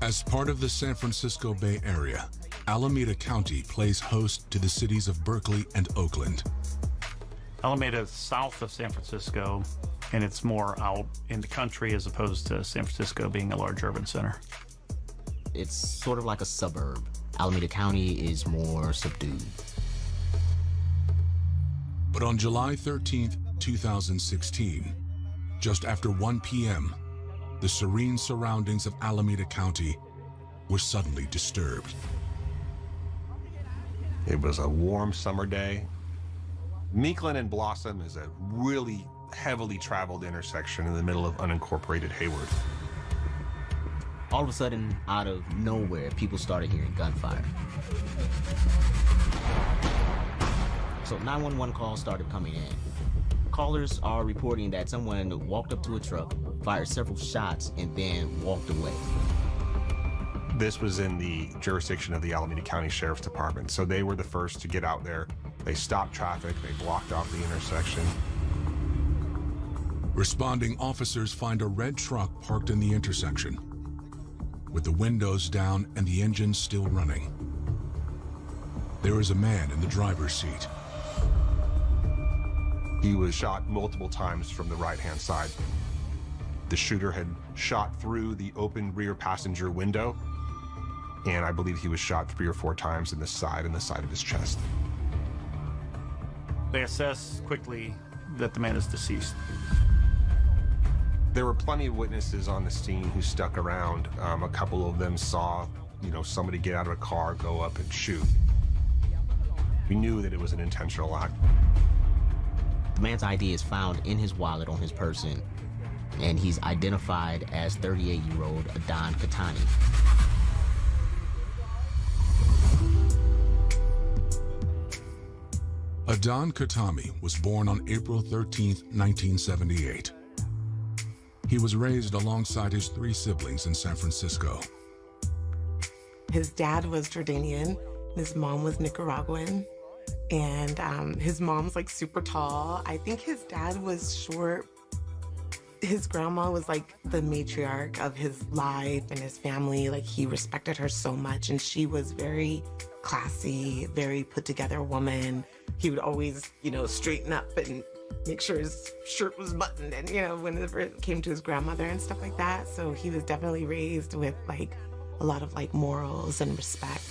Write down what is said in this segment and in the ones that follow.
As part of the San Francisco Bay Area, Alameda County plays host to the cities of Berkeley and Oakland. Alameda is south of San Francisco, and it's more out in the country as opposed to San Francisco being a large urban center. It's sort of like a suburb. Alameda County is more subdued. But on July 13th, 2016, just after 1 p.m., the serene surroundings of Alameda County were suddenly disturbed. It was a warm summer day. Meekland and Blossom is a really heavily traveled intersection in the middle of unincorporated Hayward. All of a sudden, out of nowhere, people started hearing gunfire. So 911 calls started coming in. Callers are reporting that someone walked up to a truck, fired several shots, and then walked away. This was in the jurisdiction of the Alameda County Sheriff's Department, so they were the first to get out there. They stopped traffic, they blocked off the intersection. Responding officers find a red truck parked in the intersection, with the windows down and the engine still running. There is a man in the driver's seat. He was shot multiple times from the right-hand side. The shooter had shot through the open rear passenger window, and I believe he was shot 3 or 4 times in the side of his chest. They assess quickly that the man is deceased. There were plenty of witnesses on the scene who stuck around. A couple of them saw, somebody get out of a car, go up and shoot. We knew that it was an intentional act. The man's ID is found in his wallet on his person, and he's identified as 38-year-old Adon Khatani. Adon Khatami was born on April 13, 1978. He was raised alongside his 3 siblings in San Francisco. His dad was Jordanian, his mom was Nicaraguan, and his mom's like super tall. I think his dad was short. His grandma was like the matriarch of his life and his family. Like, he respected her so much, and she was very classy, very put together woman. He would always, straighten up and make sure his shirt was buttoned, and, whenever it came to his grandmother and stuff like that. So he was definitely raised with like a lot of like morals and respect.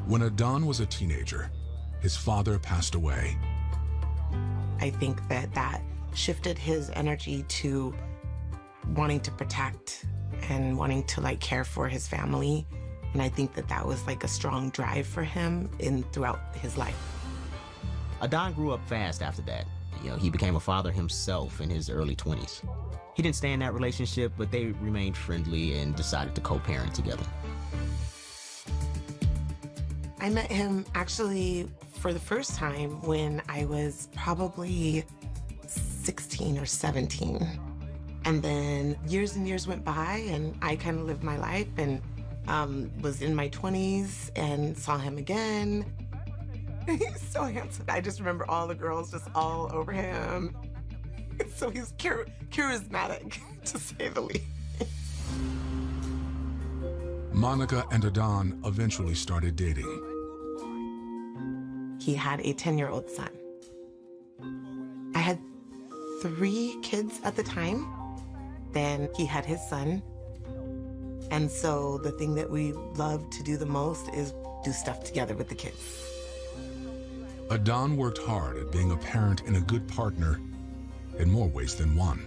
When Adon was a teenager, his father passed away. I think that shifted his energy to wanting to protect and wanting to like care for his family. And I think that was like a strong drive for him throughout his life. Adon grew up fast after that. He became a father himself in his early 20s. He didn't stay in that relationship, but they remained friendly and decided to co-parent together. I met him actually for the first time when I was probably 16 or 17. And then years and years went by, and I kind of lived my life and was in my 20s and saw him again. He's so handsome. I just remember all the girls just all over him. So he's charismatic, to say the least. Monica and Adon eventually started dating. He had a 10-year-old son. I had 3 kids at the time. Then he had his son. And so the thing that we love to do the most is do stuff together with the kids. Adon worked hard at being a parent and a good partner in more ways than one.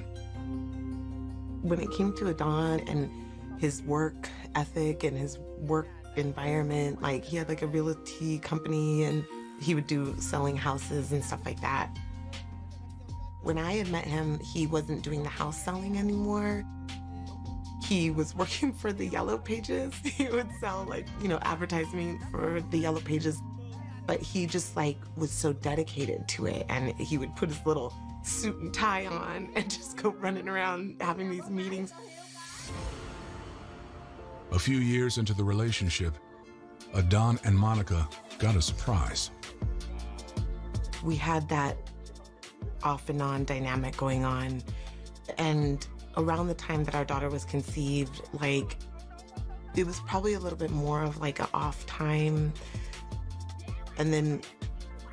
When it came to Adon and his work ethic and his work environment, like, he had like a realty company and he would do selling houses and stuff like that. When I had met him, he wasn't doing the house selling anymore. He was working for the Yellow Pages. He would sell like, advertising for the Yellow Pages. But he just like was so dedicated to it, and he would put his little suit and tie on and just go running around having these meetings. A few years into the relationship, Adon and Monica got a surprise. We had that off and on dynamic going on, and around the time that our daughter was conceived, like, it was probably a little bit more of like an off time. And then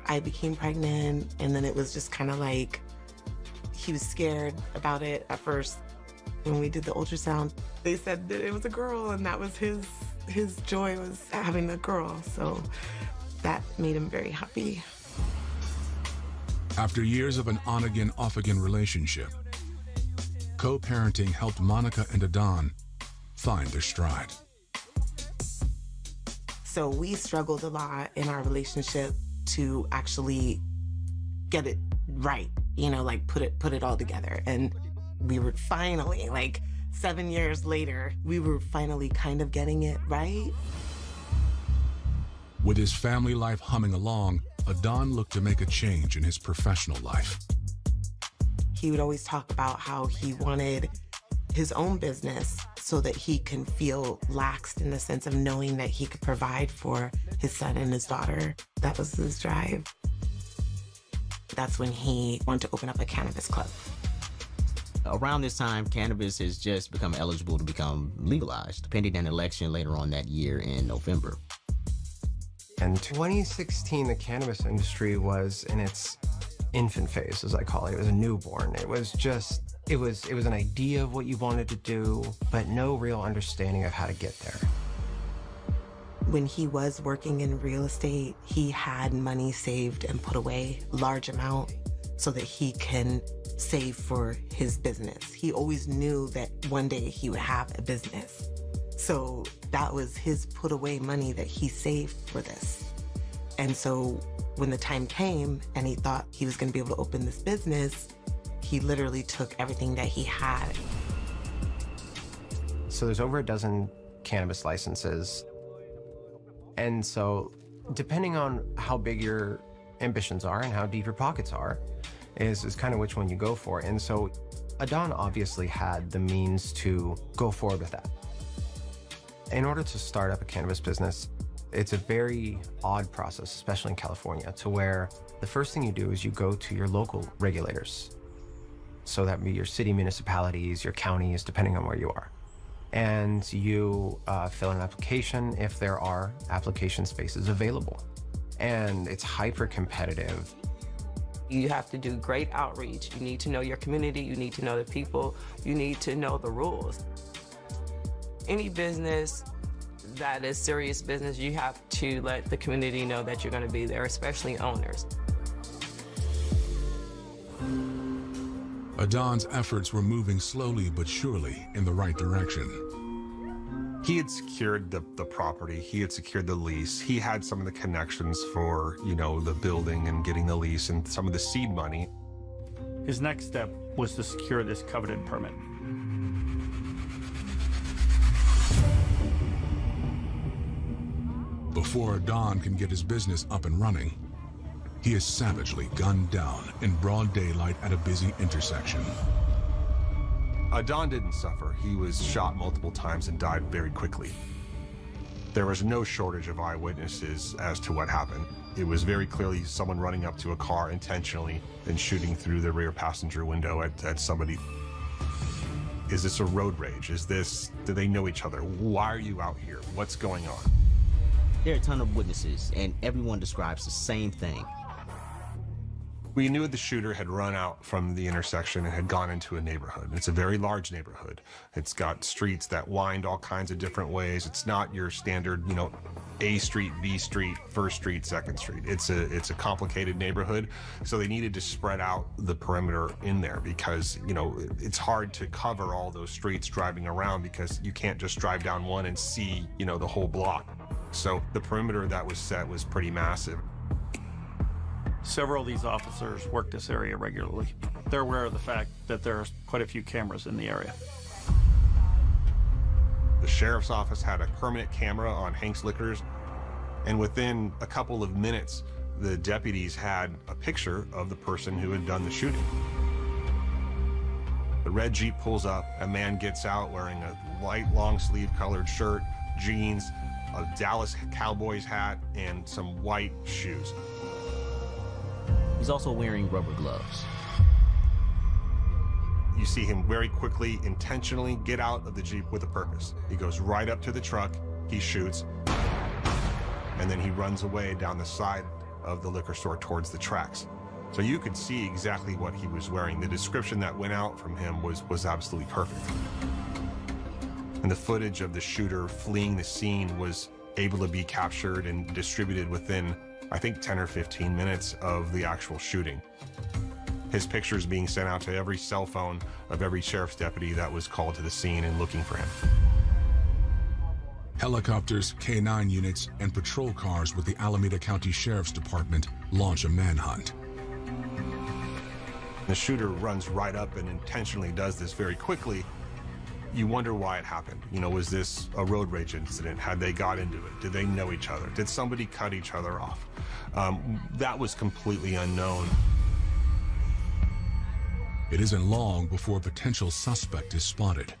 I became pregnant, and then it was just kind of like, he was scared about it at first. When we did the ultrasound, they said that it was a girl, and that was his joy, was having a girl. So that made him very happy. After years of an on-again, off-again relationship, co-parenting helped Monica and Adon find their stride. So we struggled a lot in our relationship to actually get it right, you know, like put it all together. And we were finally, like 7 years later, we were finally kind of getting it right. With his family life humming along, Adon looked to make a change in his professional life. He would always talk about how he wanted his own business so that he can feel laxed in the sense of knowing that he could provide for his son and his daughter. That was his drive. That's when he wanted to open up a cannabis club. Around this time, cannabis has just become eligible to become legalized, pending an election later on that year in November. In 2016, the cannabis industry was in its infant phase, as I call it. It was a newborn. It was an idea of what you wanted to do, but no real understanding of how to get there. When he was working in real estate, he had money saved and put away, large amount, so that he can save for his business. He always knew that one day he would have a business. So that was his put away money that he saved for this. And so when the time came and he thought he was going to be able to open this business, he literally took everything that he had. So there's over a dozen cannabis licenses. And so depending on how big your ambitions are and how deep your pockets are is kind of which one you go for. And so Adon obviously had the means to go forward with that. In order to start up a cannabis business, it's a very odd process, especially in California, to where the first thing you do is you go to your local regulators. So that would be your city municipalities, your counties, depending on where you are. And you fill in an application if there are application spaces available. And it's hyper competitive. You have to do great outreach. You need to know your community. You need to know the people. You need to know the rules. Any business that is serious business, you have to let the community know that you're going to be there, especially owners. Adon's efforts were moving slowly but surely in the right direction. He had secured the property. He had secured the lease. He had some of the connections for, you know, the building and getting the lease and some of the seed money. His next step was to secure this coveted permit. Before Adon can get his business up and running, he is savagely gunned down in broad daylight at a busy intersection. Adon didn't suffer. He was shot multiple times and died very quickly. There was no shortage of eyewitnesses as to what happened. It was very clearly someone running up to a car intentionally and shooting through the rear passenger window at somebody. Is this a road rage? Do they know each other? Why are you out here? What's going on? There are a ton of witnesses, and everyone describes the same thing. We knew the shooter had run out from the intersection and had gone into a neighborhood. It's a very large neighborhood. It's got streets that wind all kinds of different ways. It's not your standard, you know, A street, B street, first street, second street. It's a complicated neighborhood. So they needed to spread out the perimeter in there because, you know, it's hard to cover all those streets driving around because you can't just drive down one and see, you know, the whole block. So the perimeter that was set was pretty massive. Several of these officers work this area regularly. They're aware of the fact that there are quite a few cameras in the area. The sheriff's office had a permanent camera on Hank's Liquors, and within a couple of minutes, the deputies had a picture of the person who had done the shooting. The red Jeep pulls up, a man gets out wearing a white long-sleeve colored shirt, jeans, a Dallas Cowboys hat, and some white shoes. He's also wearing rubber gloves. You see him very quickly, intentionally get out of the Jeep with a purpose. He goes right up to the truck, he shoots, and then he runs away down the side of the liquor store towards the tracks. So you could see exactly what he was wearing. The description that went out from him was absolutely perfect. And the footage of the shooter fleeing the scene was able to be captured and distributed within, I think, 10 or 15 minutes of the actual shooting. His pictures being sent out to every cell phone of every sheriff's deputy that was called to the scene and looking for him. Helicopters, K-9 units, and patrol cars with the Alameda County Sheriff's Department launch a manhunt. The shooter runs right up and intentionally does this very quickly. You wonder why it happened. You know, was this a road rage incident? Had they got into it? Did they know each other? Did somebody cut each other off? That was completely unknown. It isn't long before a potential suspect is spotted.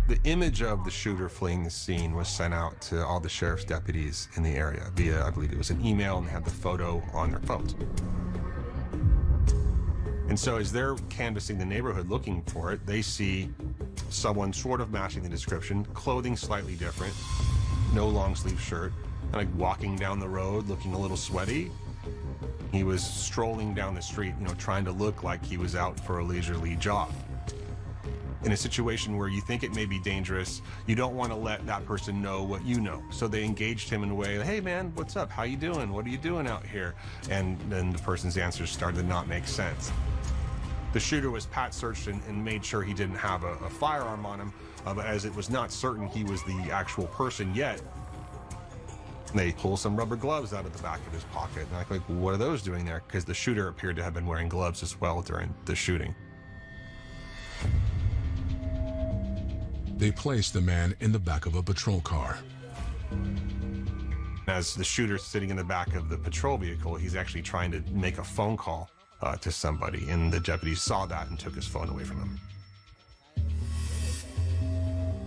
The image of the shooter fleeing the scene was sent out to all the sheriff's deputies in the area via, I believe it was an email, and they had the photo on their phones. And so as they're canvassing the neighborhood looking for it, they see someone sort of matching the description, clothing slightly different, no long sleeve shirt, like walking down the road looking a little sweaty. He was strolling down the street, you know, trying to look like he was out for a leisurely jog. In a situation where you think it may be dangerous, you don't want to let that person know what you know. So they engaged him in a way, hey man, what's up? How you doing? What are you doing out here? And then the person's answers started to not make sense. The shooter was pat searched and made sure he didn't have a firearm on him, but as it was not certain he was the actual person yet, they pull some rubber gloves out of the back of his pocket. And I'm like, what are those doing there? Because the shooter appeared to have been wearing gloves as well during the shooting. They place the man in the back of a patrol car. As the shooter's sitting in the back of the patrol vehicle, he's actually trying to make a phone call to somebody, and the deputies saw that and took his phone away from him.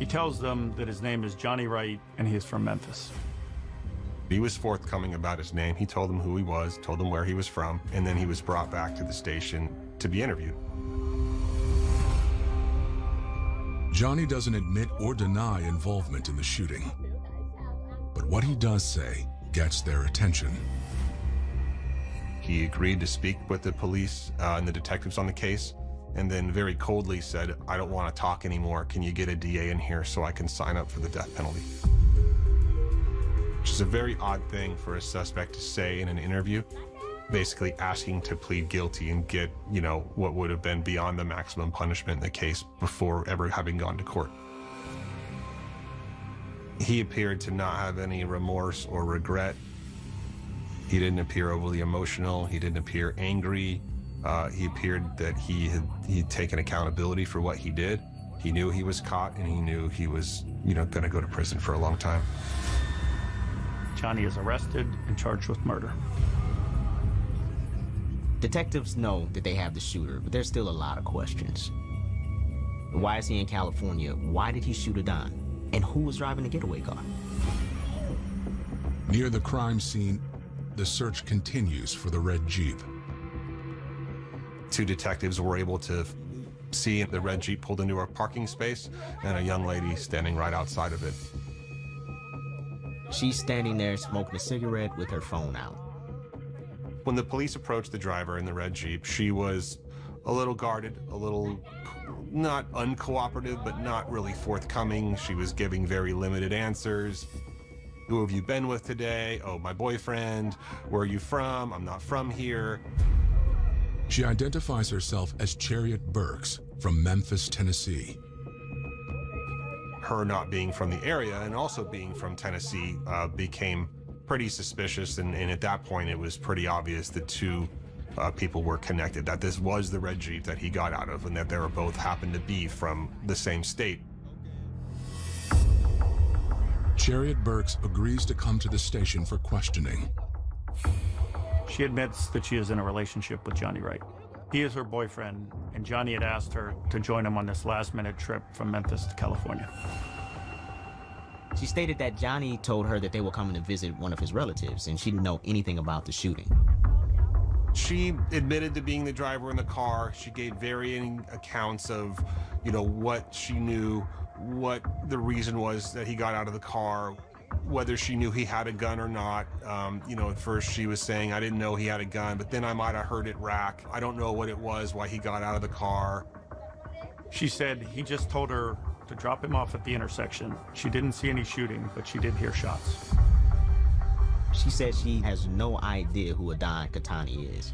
He tells them that his name is Johnny Wright and he is from Memphis. He was forthcoming about his name. He told them who he was, told them where he was from, and then he was brought back to the station to be interviewed. Johnny doesn't admit or deny involvement in the shooting. But what he does say gets their attention. He agreed to speak with the police and the detectives on the case, and then very coldly said, I don't want to talk anymore. Can you get a DA in here so I can sign up for the death penalty? Which is a very odd thing for a suspect to say in an interview, basically asking to plead guilty and get, you know, what would have been beyond the maximum punishment in the case before ever having gone to court. He appeared to not have any remorse or regret. He didn't appear overly emotional. He didn't appear angry. He appeared that he'd taken accountability for what he did. He knew he was caught, and he knew he was, you know, going to go to prison for a long time. Johnny is arrested and charged with murder. Detectives know that they have the shooter, but there's still a lot of questions. Why is he in California? Why did he shoot a Don? And who was driving the getaway car? Near the crime scene, the search continues for the red Jeep. Two detectives were able to see the red Jeep pulled into a parking space and a young lady standing right outside of it. She's standing there smoking a cigarette with her phone out. When the police approached the driver in the red Jeep, she was a little guarded, a little not uncooperative, but not really forthcoming. She was giving very limited answers. Who have you been with today? Oh, my boyfriend. Where are you from? I'm not from here. She identifies herself as Chariot Burks from Memphis, Tennessee. Her not being from the area and also being from Tennessee became pretty suspicious, and at that point it was pretty obvious that two people were connected, that this was the red Jeep that he got out of, and that they were both happened to be from the same state. Chariot Burks agrees to come to the station for questioning. She admits that she is in a relationship with Johnny Wright. He is her boyfriend, and Johnny had asked her to join him on this last-minute trip from Memphis to California. She stated that Johnny told her that they were coming to visit one of his relatives, and she didn't know anything about the shooting. She admitted to being the driver in the car. She gave varying accounts of, what she knew, what the reason was that he got out of the car, whether she knew he had a gun or not. At first she was saying, I didn't know he had a gun, but then I might have heard it rack. I don't know what it was, why he got out of the car. She said he just told her to drop him off at the intersection. She didn't see any shooting, but she did hear shots. She said she has no idea who Adon Khatani is.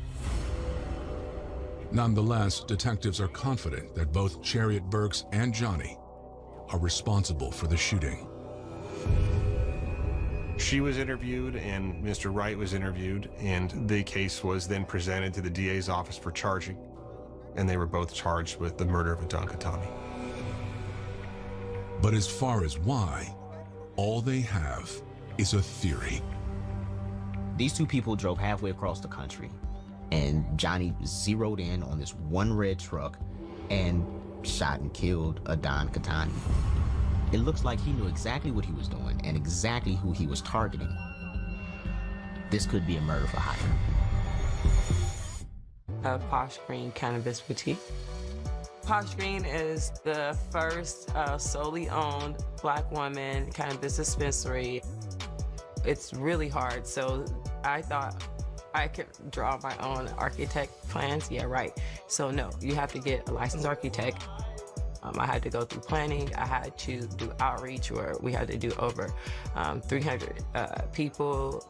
Nonetheless, detectives are confident that both Chariot Burks and Johnny are responsible for the shooting. She was interviewed and Mr. Wright was interviewed, and the case was then presented to the DA's office for charging, and they were both charged with the murder of Adon Khatani. But as far as why, all they have is a theory. These two people drove halfway across the country, and Johnny zeroed in on this one red truck and shot and killed Adon Khatani. It looks like he knew exactly what he was doing and exactly who he was targeting. This could be a murder for hire. Posh Green Cannabis Boutique. Posh Green is the first solely owned Black woman cannabis dispensary. It's really hard, so I thought I could draw my own architect plans. Yeah, right. So no, you have to get a licensed architect. I had to go through planning. I had to do outreach where we had to do over 300 people,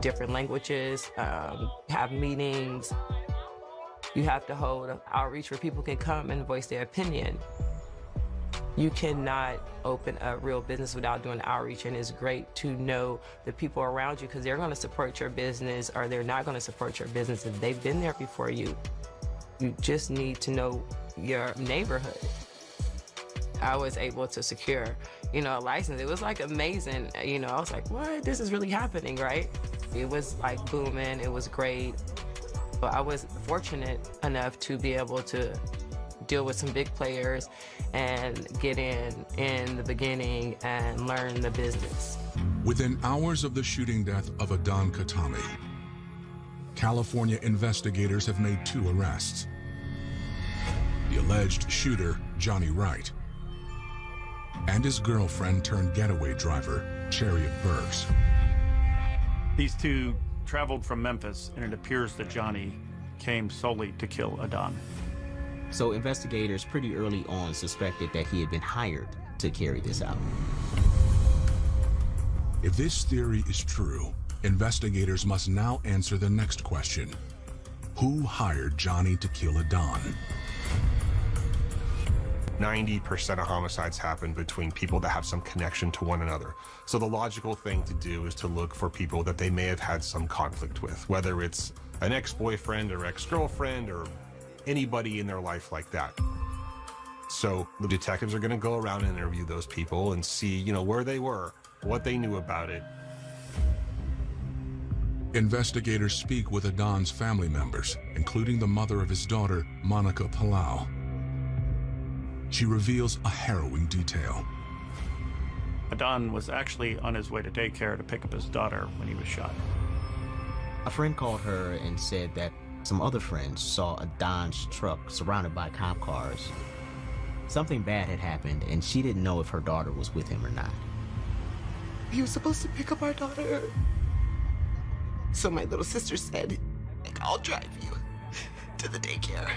different languages, have meetings. You have to hold outreach where people can come and voice their opinion. You cannot open a real business without doing outreach, and it's great to know the people around you because they're going to support your business or they're not going to support your business if they've been there before you. You just need to know your neighborhood. I was able to secure, a license. It was like amazing. I was like, what? This is really happening, right? It was like booming. It was great. But I was fortunate enough to be able to deal with some big players and get in the beginning and learn the business. Within hours of the shooting death of Adon Khatami, California investigators have made 2 arrests. The alleged shooter, Johnny Wright, and his girlfriend turned getaway driver, Chariot Burks. These two traveled from Memphis, and it appears that Johnny came solely to kill Adon. So investigators pretty early on suspected that he had been hired to carry this out. If this theory is true, investigators must now answer the next question. Who hired Johnny to kill Adon? 90% of homicides happen between people that have some connection to one another. So the logical thing to do is to look for people that they may have had some conflict with, whether it's an ex-boyfriend or ex-girlfriend or anybody in their life like that. So the detectives are going to go around and interview those people and see, where they were, what they knew about it. Investigators speak with Adon's family members, including the mother of his daughter, Monica Palau. She reveals a harrowing detail. Adon was actually on his way to daycare to pick up his daughter when he was shot. A friend called her and said that some other friends saw Adon's truck surrounded by cop cars. Something bad had happened, and she didn't know if her daughter was with him or not. He was supposed to pick up our daughter. So my little sister said, I'll drive you to the daycare.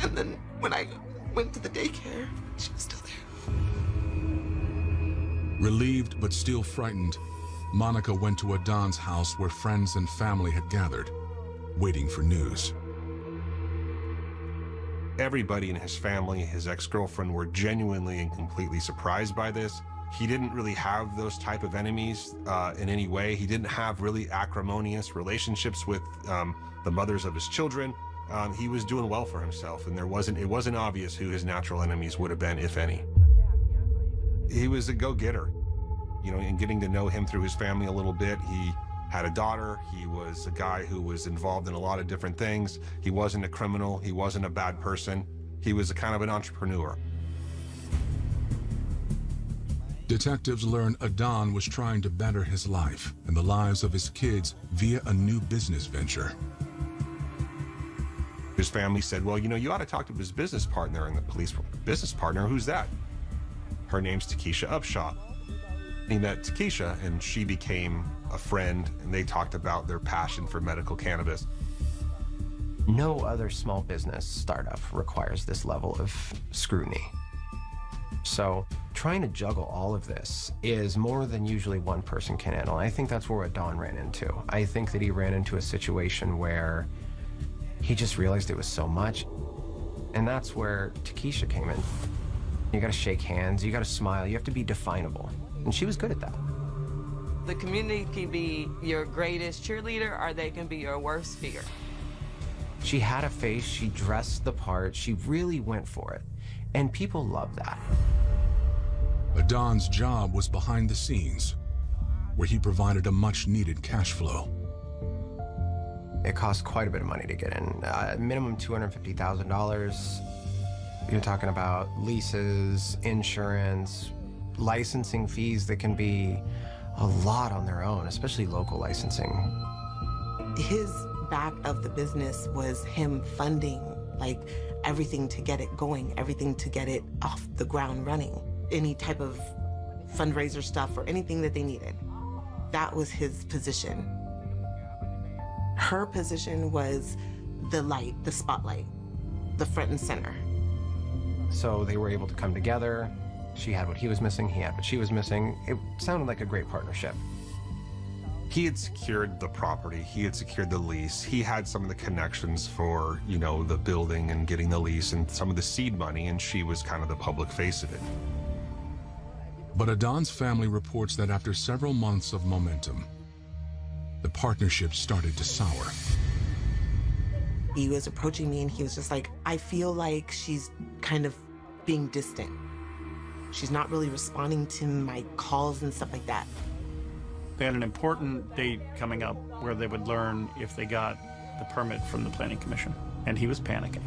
And then when I went to the daycare, she was still there. Relieved but still frightened, Monica went to Adon's house where friends and family had gathered, waiting for news. Everybody in his family, his ex-girlfriend, were genuinely and completely surprised by this. He didn't really have those type of enemies in any way. He didn't have really acrimonious relationships with the mothers of his children. He was doing well for himself, and it wasn't obvious who his natural enemies would have been, if any. He was a go-getter, and getting to know him through his family a little bit. He had a daughter. He was a guy who was involved in a lot of different things. He wasn't a criminal. He wasn't a bad person. He was a kind of an entrepreneur. Detectives learn Adon was trying to better his life and the lives of his kids via a new business venture. His family said, well, you know, you ought to talk to his business partner. And the police were, business partner, who's that? Her name's Takesha Upshaw. He met Takesha and she became a friend, and they talked about their passion for medical cannabis. No other small business startup requires this level of scrutiny. So trying to juggle all of this is more than usually one person can handle. I think that's where Adon ran into. I think that he ran into a situation where he just realized it was so much. And that's where Takesha came in. You gotta shake hands, you gotta smile, you have to be definable. And she was good at that. The community can be your greatest cheerleader or they can be your worst fear. She had a face, she dressed the part, she really went for it. And people love that. Adon's job was behind the scenes, where he provided a much-needed cash flow. It cost quite a bit of money to get in. Minimum $250,000. You're talking about leases, insurance, licensing fees that can be a lot on their own, especially local licensing. His back of the business was him funding like everything to get it going, everything to get it off the ground running, any type of fundraiser stuff or anything that they needed. That was his position. Her position was the light, the spotlight, the front and center. So they were able to come together. She had what he was missing, he had what she was missing. It sounded like a great partnership. He had secured the property, he had secured the lease, he had some of the connections for, you know, the building and getting the lease and some of the seed money, and she was kind of the public face of it. But Adon's family reports that after several months of momentum, the partnership started to sour. He was approaching me and he was just like, I feel like she's kind of being distant. She's not really responding to my calls and stuff like that. They had an important date coming up where they would learn if they got the permit from the Planning Commission, and he was panicking.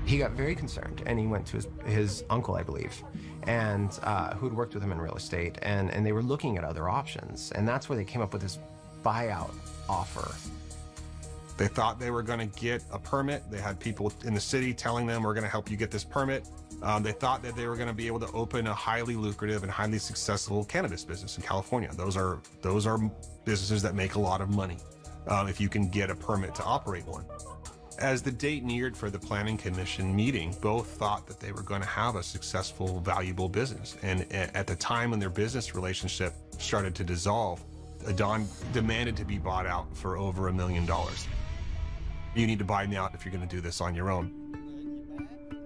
He got very concerned, and he went to his uncle, I believe, and who'd worked with him in real estate, and they were looking at other options, and that's where they came up with this buyout offer. They thought they were going to get a permit. They had people in the city telling them, we're going to help you get this permit. They thought that they were going to be able to open a highly lucrative and highly successful cannabis business in California. Those are businesses that make a lot of money if you can get a permit to operate one. As the date neared for the Planning Commission meeting, both thought that they were going to have a successful, valuable business. And at the time when their business relationship started to dissolve, Adon demanded to be bought out for over $1 million. You need to buy me out if you're going to do this on your own.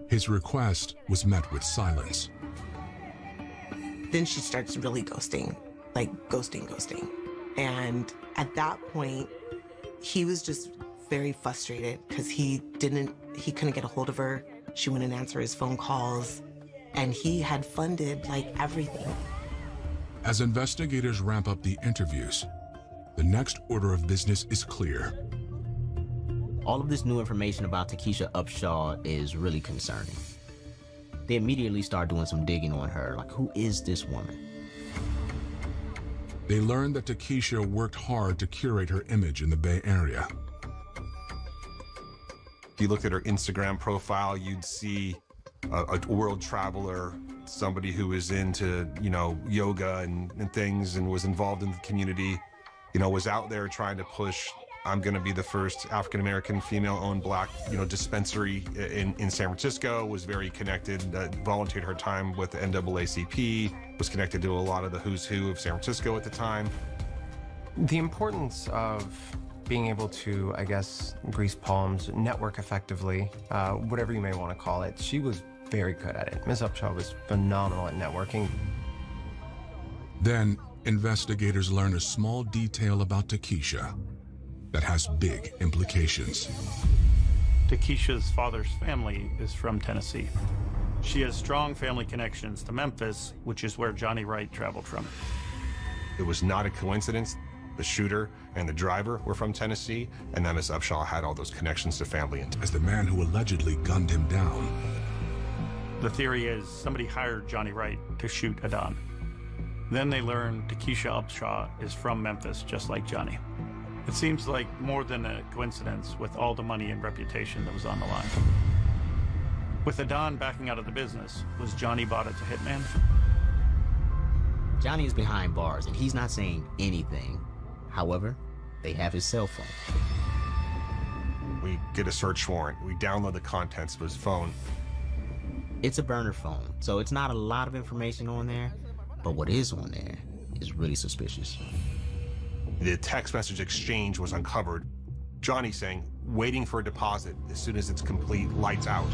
His request was met with silence. Then she starts really ghosting, like ghosting. And at that point, he was just very frustrated because he couldn't get a hold of her. She wouldn't answer his phone calls, and he had funded like everything. As investigators ramp up the interviews, the next order of business is clear. All of this new information about Takesha Upshaw is really concerning. They immediately start doing some digging on her, like, who is this woman? They learned that Takesha worked hard to curate her image in the Bay Area. If you looked at her Instagram profile, you'd see a world traveler, somebody who was into, you know, yoga and things and was involved in the community, you know, was out there trying to push, I'm going to be the first African-American female-owned black, you know, dispensary in San Francisco, was very connected, volunteered her time with the NAACP, was connected to a lot of the who's who of San Francisco at the time. The importance of being able to, I guess, grease palms, network effectively, whatever you may want to call it, she was very good at it. Ms. Upshaw was phenomenal at networking. Then, investigators learn a small detail about Takesha that has big implications. Takesha's father's family is from Tennessee. She has strong family connections to Memphis, which is where Johnny Wright traveled from. It was not a coincidence. The shooter and the driver were from Tennessee, and that Ms. Upshaw had all those connections to family. As the man who allegedly gunned him down. The theory is somebody hired Johnny Wright to shoot Adon. Then they learn Takesha Upshaw is from Memphis, just like Johnny. It seems like more than a coincidence with all the money and reputation that was on the line. With Adon backing out of the business, was Johnny bought it to hitman? Johnny is behind bars and he's not saying anything. However, they have his cell phone. We get a search warrant. We download the contents of his phone. It's a burner phone, so it's not a lot of information on there, but what is on there is really suspicious. The text message exchange was uncovered. Johnny saying, waiting for a deposit. As soon as it's complete, lights out.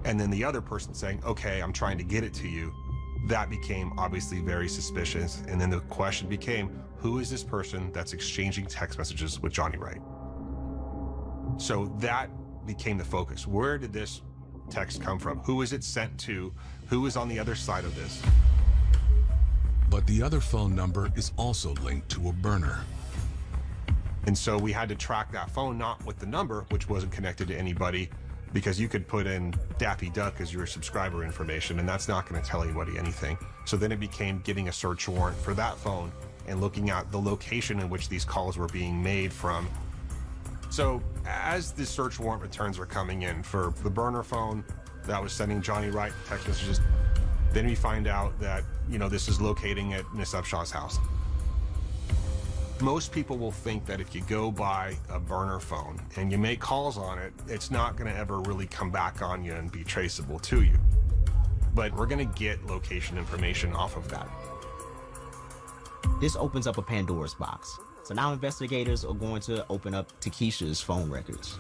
And then the other person saying, okay, I'm trying to get it to you. That became obviously very suspicious. And then the question became, who is this person that's exchanging text messages with Johnny Wright? So that became the focus. Where did this text come from? Who is it sent to? Who is on the other side of this? But the other phone number is also linked to a burner. And so we had to track that phone, not with the number, which wasn't connected to anybody, because you could put in Daffy Duck as your subscriber information, and that's not going to tell anybody anything. So then it became getting a search warrant for that phone and looking at the location in which these calls were being made from. So as the search warrant returns were coming in for the burner phone that was sending Johnny Wright text messages, then we find out that, you know, this is locating at Miss Upshaw's house. Most people will think that if you go buy a burner phone and you make calls on it, it's not going to ever really come back on you and be traceable to you. But we're going to get location information off of that. This opens up a Pandora's box. So now investigators are going to open up Takesha's phone records.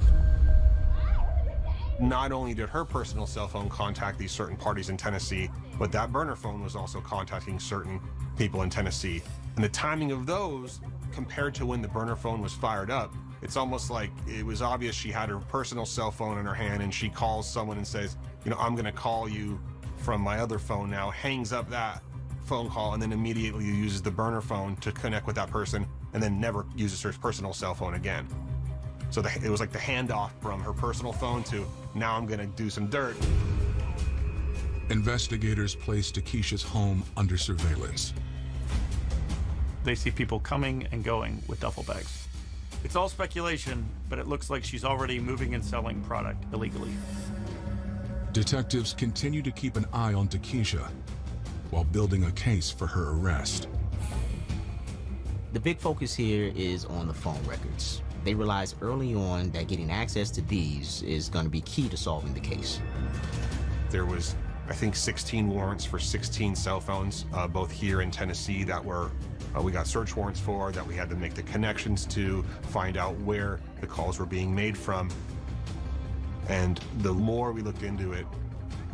Not only did her personal cell phone contact these certain parties in Tennessee, but that burner phone was also contacting certain people in Tennessee. And the timing of those, compared to when the burner phone was fired up, it's almost like it was obvious she had her personal cell phone in her hand and she calls someone and says, you know, I'm going to call you from my other phone now, hangs up that phone call, and then immediately uses the burner phone to connect with that person and then never uses her personal cell phone again. So it was like the handoff from her personal phone to, now I'm going to do some dirt. Investigators place Takesha's home under surveillance. They see people coming and going with duffel bags. It's all speculation, but it looks like she's already moving and selling product illegally. Detectives continue to keep an eye on Takesha while building a case for her arrest. The big focus here is on the phone records. They realized early on that getting access to these is going to be key to solving the case. There was, I think, 16 warrants for 16 cell phones, both here in Tennessee that were, we got search warrants for, that we had to make the connections to, find out where the calls were being made from. And the more we looked into it,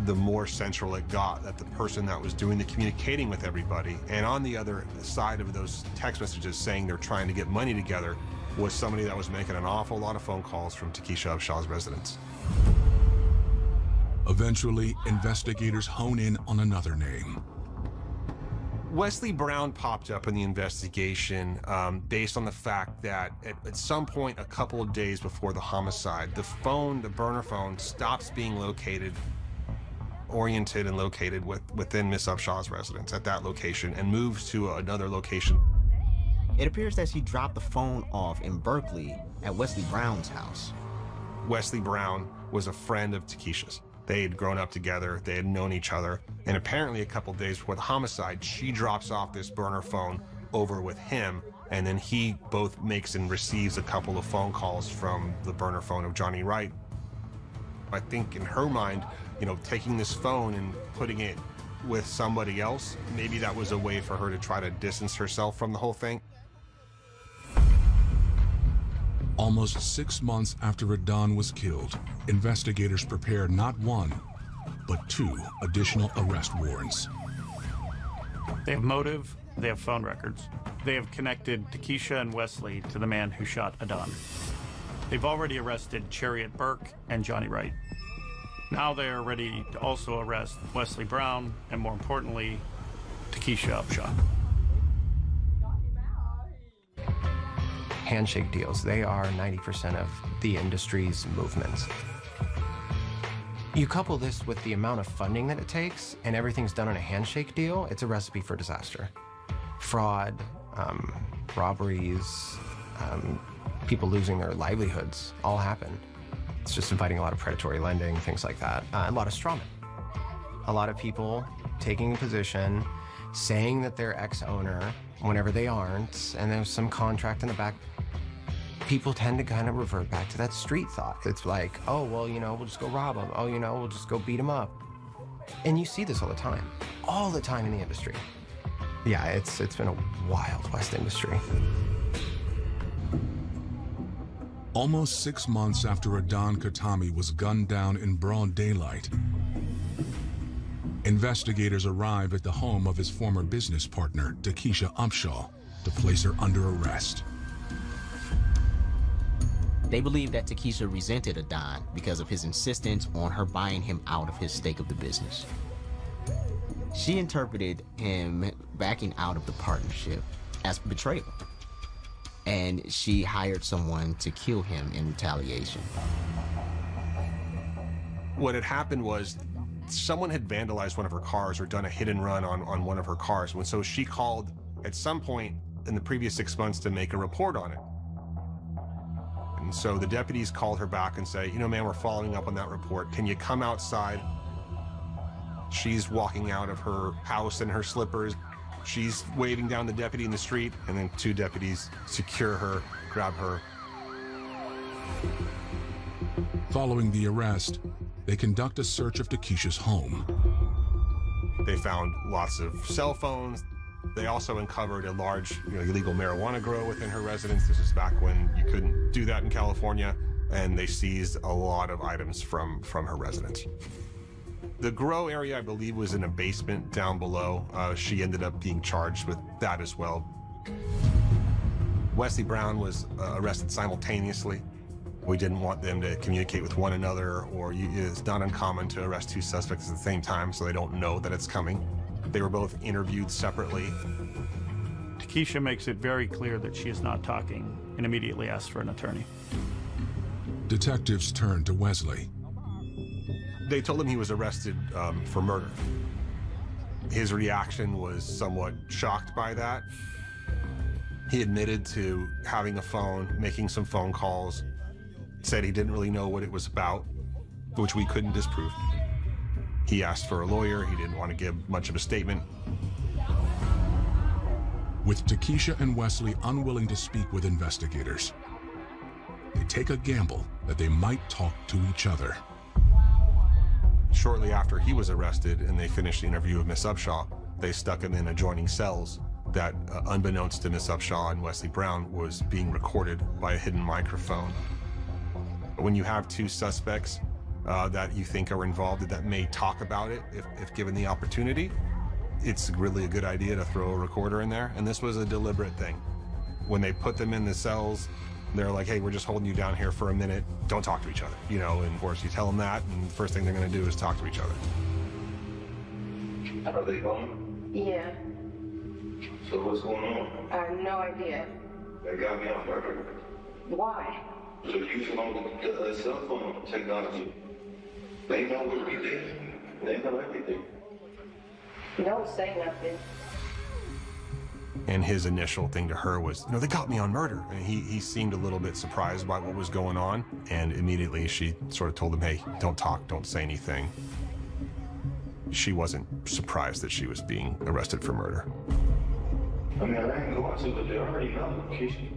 the more central it got that the person that was doing the communicating with everybody, and on the other side of those text messages saying they're trying to get money together, was somebody that was making an awful lot of phone calls from Takesha Upshaw's residence. Eventually, investigators hone in on another name. Wesley Brown popped up in the investigation based on the fact that at some point a couple of days before the homicide, the phone, the burner phone, stops being oriented and located within Miss Upshaw's residence at that location and moves to another location. It appears that she dropped the phone off in Berkeley at Wesley Brown's house. Wesley Brown was a friend of Takesha's. They had grown up together, they had known each other, and apparently a couple days before the homicide, she drops off this burner phone over with him, and then he both makes and receives a couple of phone calls from the burner phone of Johnny Wright. I think in her mind, you know, taking this phone and putting it with somebody else, maybe that was a way for her to try to distance herself from the whole thing. Almost 6 months after Adon was killed, investigators prepared not one, but 2 additional arrest warrants. They have motive, they have phone records. They have connected Takesha and Wesley to the man who shot Adon. They've already arrested Chariot Burke and Johnny Wright. Now they are ready to also arrest Wesley Brown and, more importantly, Takesha Upshaw. Handshake deals, they are 90% of the industry's movements. You couple this with the amount of funding that it takes, and everything's done on a handshake deal, it's a recipe for disaster. Fraud, robberies, people losing their livelihoods all happen. It's just inviting a lot of predatory lending, things like that. A lot of strawmen. A lot of people taking a position, saying that they're ex-owner whenever they aren't, and there's some contract in the back. People tend to kind of revert back to that street thought. It's like, oh, well, you know, we'll just go rob them. Oh, you know, we'll just go beat them up. And you see this all the time in the industry. Yeah, it's been a Wild West industry. Almost 6 months after Adon Khatami was gunned down in broad daylight, investigators arrive at the home of his former business partner, Takesha Upshaw, to place her under arrest. They believe that Takesha resented Adon because of his insistence on her buying him out of his stake of the business. She interpreted him backing out of the partnership as betrayal, and she hired someone to kill him in retaliation. What had happened was someone had vandalized one of her cars or done a hit and run on one of her cars, and so she called at some point in the previous 6 months to make a report on it. And so the deputies called her back and say, you know, man, we're following up on that report. Can you come outside? She's walking out of her house in her slippers. She's waving down the deputy in the street, and then 2 deputies secure her, grab her. Following the arrest, they conduct a search of Takesha's home. They found lots of cell phones. They also uncovered a large, illegal marijuana grow within her residence. This is back when you couldn't do that in California. And they seized a lot of items from her residence. The grow area, I believe, was in a basement down below. She ended up being charged with that as well. Wesley Brown was arrested simultaneously. We didn't want them to communicate with one another, or it's not uncommon to arrest 2 suspects at the same time so they don't know that it's coming. They were both interviewed separately. Takesha makes it very clear that she is not talking and immediately asks for an attorney. Detectives turn to Wesley. They told him he was arrested for murder. His reaction was somewhat shocked by that. He admitted to having a phone, making some phone calls, said he didn't really know what it was about, which we couldn't disprove. He asked for a lawyer. He didn't want to give much of a statement. With Takesha and Wesley unwilling to speak with investigators, they take a gamble that they might talk to each other. Shortly after he was arrested and they finished the interview with Miss Upshaw, they stuck him in adjoining cells that, unbeknownst to Miss Upshaw and Wesley Brown, was being recorded by a hidden microphone. When you have 2 suspects that you think are involved that may talk about it if given the opportunity, it's really a good idea to throw a recorder in there. And this was a deliberate thing. When they put them in the cells, they're like, hey, we're just holding you down here for a minute. Don't talk to each other. And of course you tell them that, and the first thing they're going to do is talk to each other. Are they home? Yeah. So what's going on? I have no idea. They got me on murder. Why? So you from the cell phone technology. They know what we did. They know everything. Don't say nothing. And his initial thing to her was, they got me on murder. And he seemed a little bit surprised by what was going on. And immediately she sort of told him, hey, don't talk, don't say anything. She wasn't surprised that she was being arrested for murder. I mean, I ain't going to, but they already know, Keisha.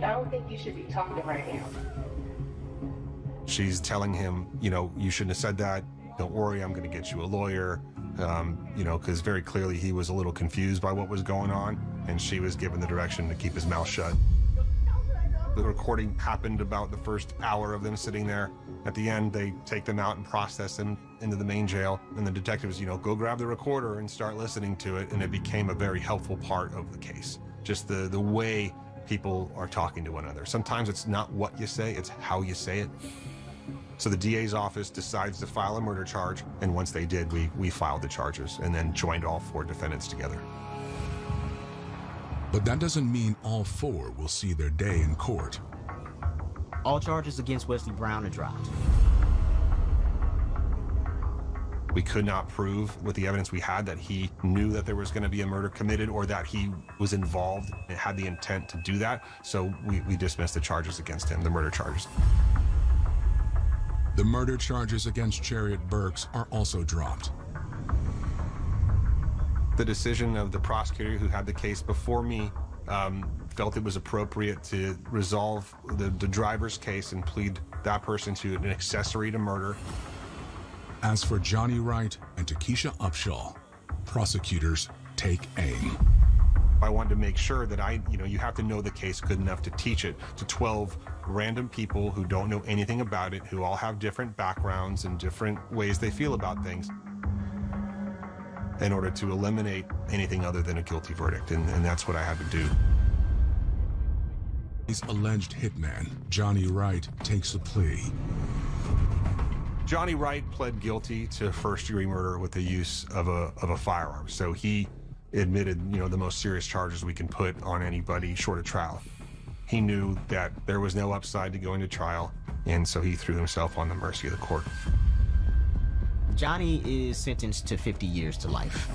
I don't think you should be talking right now. She's telling him, you shouldn't have said that. Don't worry, I'm going to get you a lawyer. Because very clearly he was a little confused by what was going on, and she was given the direction to keep his mouth shut. The recording happened about the first hour of them sitting there. At the end, they take them out and process them into the main jail, and the detectives, go grab the recorder and start listening to it, and it became a very helpful part of the case. Just the way people are talking to one another. Sometimes it's not what you say, it's how you say it. So the DA's office decides to file a murder charge, and once they did, we filed the charges and then joined all 4 defendants together. But that doesn't mean all 4 will see their day in court. All charges against Wesley Brown are dropped. We could not prove with the evidence we had that he knew that there was going to be a murder committed or that he was involved and had the intent to do that. So we dismissed the charges against him, the murder charges. The murder charges against Chariot Burks are also dropped. The decision of the prosecutor who had the case before me felt it was appropriate to resolve the driver's case and plead that person to an accessory to murder. As for Johnny Wright and Takesha Upshaw, prosecutors take aim. I wanted to make sure that you have to know the case good enough to teach it to 12 random people who don't know anything about it, who all have different backgrounds and different ways they feel about things, in order to eliminate anything other than a guilty verdict, and that's what I had to do. His alleged hitman, Johnny Wright, takes a plea. Johnny Wright pled guilty to first-degree murder with the use of a firearm, so he admitted, the most serious charges we can put on anybody short of trial. He knew that there was no upside to going to trial, and so he threw himself on the mercy of the court. Johnny is sentenced to 50 years to life.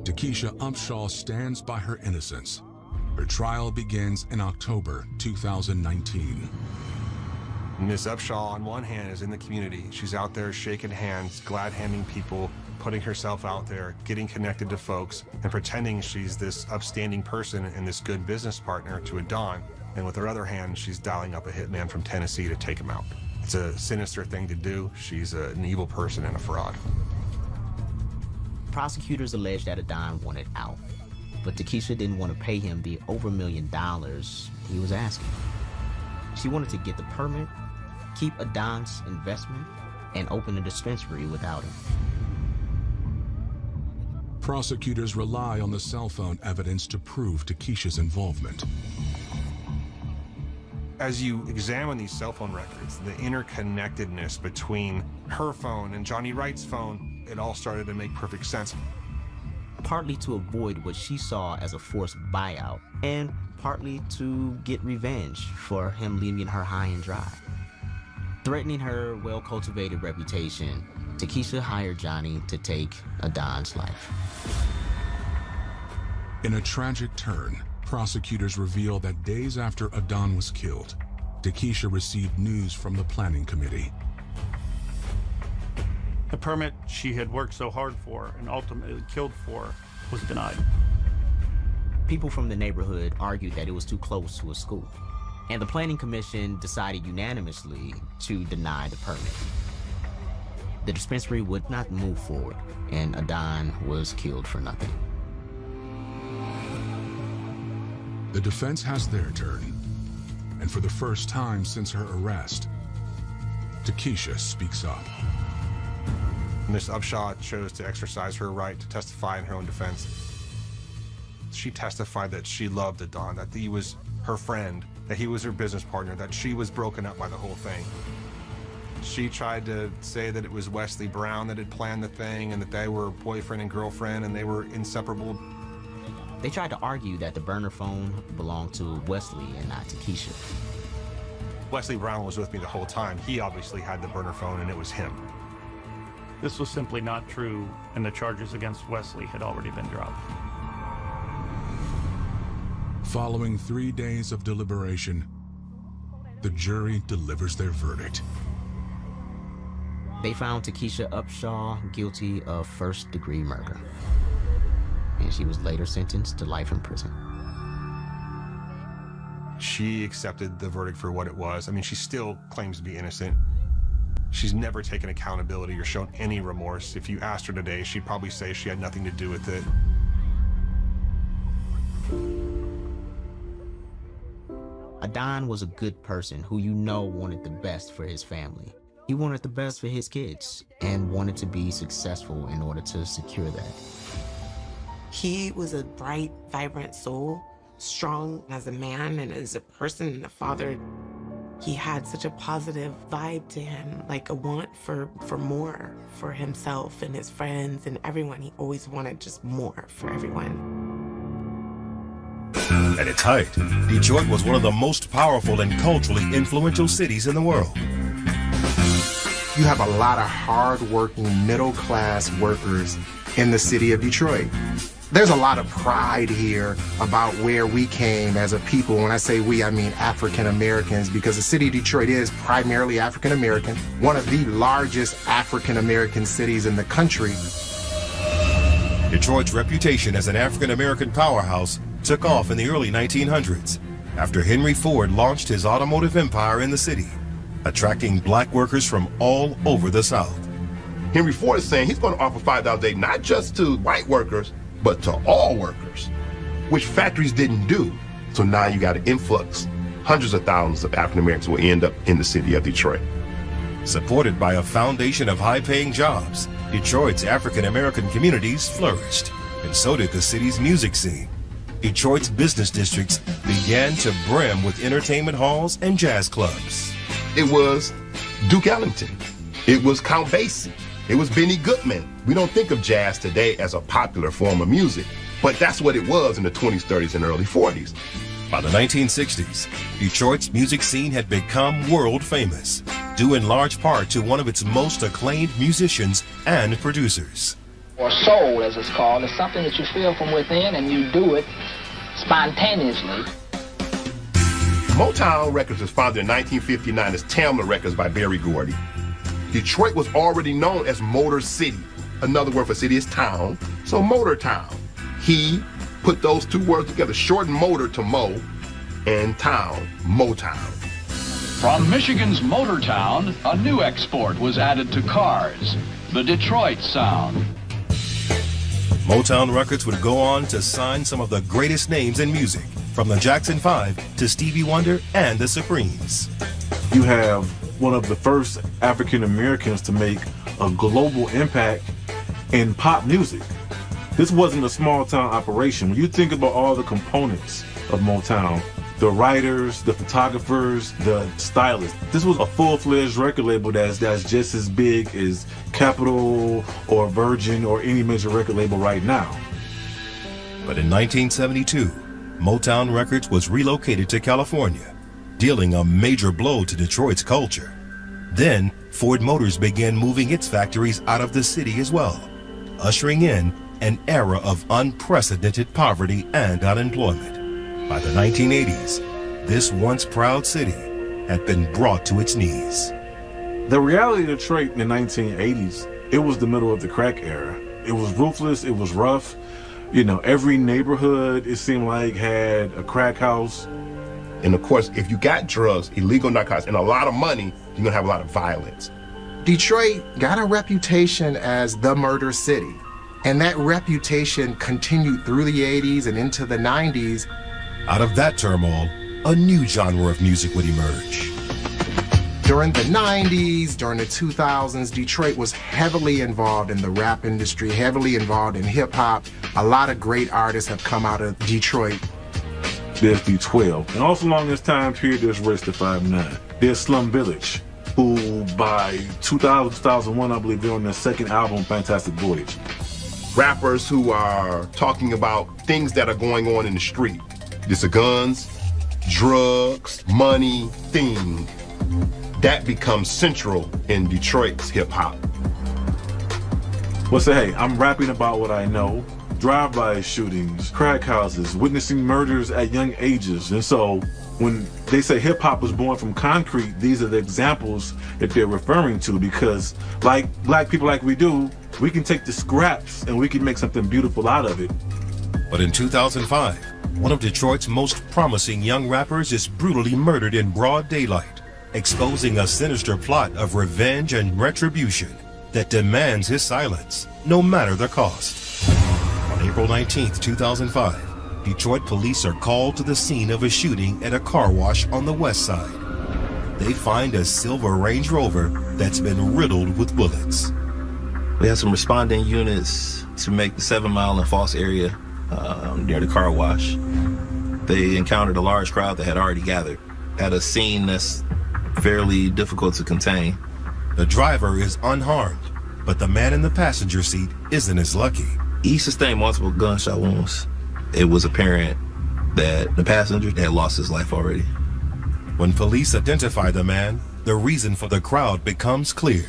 Takesha Upshaw stands by her innocence. Her trial begins in October 2019. Ms. Upshaw, on one hand, is in the community. She's out there shaking hands, glad-handing people, putting herself out there, getting connected to folks, and pretending she's this upstanding person and this good business partner to a Don. And with her other hand, she's dialing up a hitman from Tennessee to take him out. It's a sinister thing to do. She's an evil person and a fraud. Prosecutors alleged that Adon wanted out, but Takesha didn't want to pay him the over $1 million he was asking. She wanted to get the permit, keep Adon's investment, and open a dispensary without him. Prosecutors rely on the cell phone evidence to prove Takesha's involvement. As you examine these cell phone records, the interconnectedness between her phone and Johnny Wright's phone, it all started to make perfect sense. Partly to avoid what she saw as a forced buyout, and partly to get revenge for him leaving her high and dry. Threatening her well-cultivated reputation, Takesha hired Johnny to take Adon's life. In a tragic turn, prosecutors reveal that days after Adon was killed, Takesha received news from the planning committee. The permit she had worked so hard for and ultimately killed for was denied. People from the neighborhood argued that it was too close to a school, and the planning commission decided unanimously to deny the permit. The dispensary would not move forward, and Adon was killed for nothing. The defense has their turn, and for the first time since her arrest, Takesha speaks up. Ms. Upshaw chose to exercise her right to testify in her own defense. She testified that she loved Adon, that he was her friend, that he was her business partner, that she was broken up by the whole thing. She tried to say that it was Wesley Brown that had planned the thing and that they were boyfriend and girlfriend and they were inseparable. They tried to argue that the burner phone belonged to Wesley and not Takesha. Wesley Brown was with me the whole time. He obviously had the burner phone and it was him. This was simply not true, and the charges against Wesley had already been dropped. Following 3 days of deliberation, the jury delivers their verdict. They found Takesha Upshaw guilty of first-degree murder, and she was later sentenced to life in prison. She accepted the verdict for what it was. I mean, she still claims to be innocent. She's never taken accountability or shown any remorse. If you asked her today, she'd probably say she had nothing to do with it. Adon was a good person who wanted the best for his family. He wanted the best for his kids and wanted to be successful in order to secure that. He was a bright, vibrant soul, strong as a man and as a person and a father. He had such a positive vibe to him, like a want for more for himself and his friends and everyone. He always wanted just more for everyone. At its height, Detroit was one of the most powerful and culturally influential cities in the world. You have a lot of hard-working, middle-class workers in the city of Detroit. There's a lot of pride here about where we came as a people. When I say we, I mean African Americans, because the city of Detroit is primarily African American, one of the largest African American cities in the country. Detroit's reputation as an African American powerhouse took off in the early 1900s after Henry Ford launched his automotive empire in the city, attracting black workers from all over the South. Henry Ford is saying he's going to offer $5 a day, not just to white workers, but to all workers, which factories didn't do. So now you got an influx. Hundreds of thousands of African Americans will end up in the city of Detroit. Supported by a foundation of high-paying jobs, Detroit's African American communities flourished, and so did the city's music scene. Detroit's business districts began to brim with entertainment halls and jazz clubs. It was Duke Ellington. It was Count Basie. It was Benny Goodman. We don't think of jazz today as a popular form of music, but that's what it was in the 20s, 30s, and early 40s. By the 1960s, Detroit's music scene had become world famous, due in large part to one of its most acclaimed musicians and producers. Or soul, as it's called, is something that you feel from within and you do it spontaneously. Motown Records was founded in 1959 as Tamla Records by Berry Gordy. Detroit was already known as Motor City. Another word for city is town, so Motor Town. He put those two words together, shortened motor to mo, and town, Motown. From Michigan's Motortown, a new export was added to cars, the Detroit sound. Motown Records would go on to sign some of the greatest names in music, from the Jackson 5 to Stevie Wonder and the Supremes. You have one of the first African Americans to make a global impact in pop music. This wasn't a small town operation. When you think about all the components of Motown, the writers, the photographers, the stylists, this was a full-fledged record label that's just as big as Capitol or Virgin or any major record label right now. But in 1972, Motown Records was relocated to California, dealing a major blow to Detroit's culture. Then, Ford Motors began moving its factories out of the city as well, ushering in an era of unprecedented poverty and unemployment. By the 1980s, this once proud city had been brought to its knees. The reality of Detroit in the 1980s, it was the middle of the crack era. It was ruthless, it was rough. You know, every neighborhood, it seemed like, had a crack house. And of course, if you got drugs, illegal narcotics, and a lot of money, you're gonna have a lot of violence. Detroit got a reputation as the murder city, and that reputation continued through the 80s and into the 90s. Out of that turmoil, a new genre of music would emerge. During the 90s, during the 2000s, Detroit was heavily involved in the rap industry, heavily involved in hip-hop. A lot of great artists have come out of Detroit. There's D12. And also along this time period, there's Royce da 5'9". There's Slum Village, who by 2000, 2001, I believe they're on their second album, Fantastic Voyage. Rappers who are talking about things that are going on in the street. It's the guns, drugs, money thing. That becomes central in Detroit's hip-hop. Well, say, hey, I'm rapping about what I know. Drive-by shootings, crack houses, witnessing murders at young ages. And so when they say hip-hop was born from concrete, these are the examples that they're referring to, because like black people like we do, we can take the scraps and we can make something beautiful out of it. But in 2005, one of Detroit's most promising young rappers is brutally murdered in broad daylight, exposing a sinister plot of revenge and retribution that demands his silence, no matter the cost. On April 19, 2005, Detroit police are called to the scene of a shooting at a car wash on the west side. They find a silver Range Rover that's been riddled with bullets. We had some responding units to make the 7 Mile and Falls area near the car wash. They encountered a large crowd that had already gathered at a scene that's fairly difficult to contain. The driver is unharmed, but the man in the passenger seat isn't as lucky. He sustained multiple gunshot wounds. It was apparent that the passenger had lost his life already. When police identify the man, the reason for the crowd becomes clear.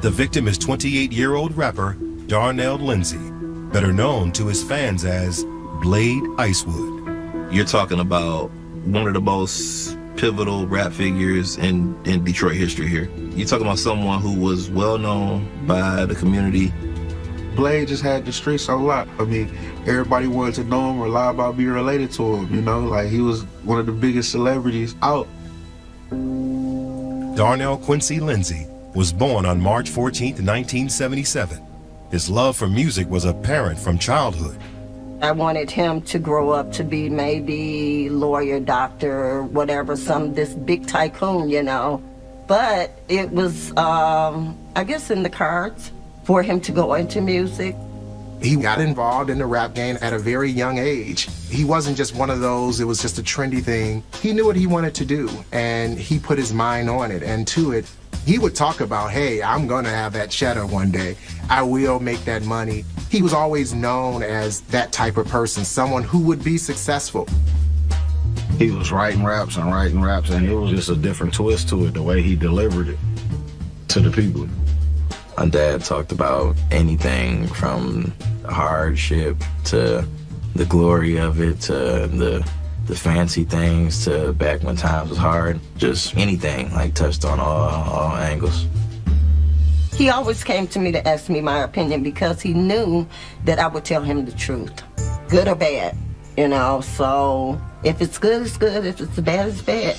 The victim is 28-year-old rapper Darnell Lindsay, better known to his fans as Blade Icewood. You're talking about one of the most pivotal rap figures in Detroit history here. You're talking about someone who was well known by the community. Blade just had the streets on lock. I mean, everybody wanted to know him or lie about being related to him, you know? Like, he was one of the biggest celebrities out. Darnell Quincy Lindsay was born on March 14, 1977. His love for music was apparent from childhood. I wanted him to grow up to be maybe lawyer, doctor, whatever, this big tycoon, you know. But it was, I guess, in the cards for him to go into music. He got involved in the rap game at a very young age. He wasn't just one of those, it was just a trendy thing. He knew what he wanted to do, and he put his mind on it and to it. He would talk about, hey, I'm gonna have that cheddar one day. I will make that money. He was always known as that type of person, someone who would be successful. He was writing raps, and it was just a different twist to it, the way he delivered it to the people. My dad talked about anything from the hardship to the glory of it to the fancy things to back when times was hard. Just anything, like touched on all angles. He always came to me to ask me my opinion because he knew that I would tell him the truth, good or bad, you know. So if it's good, it's good. If it's bad, it's bad.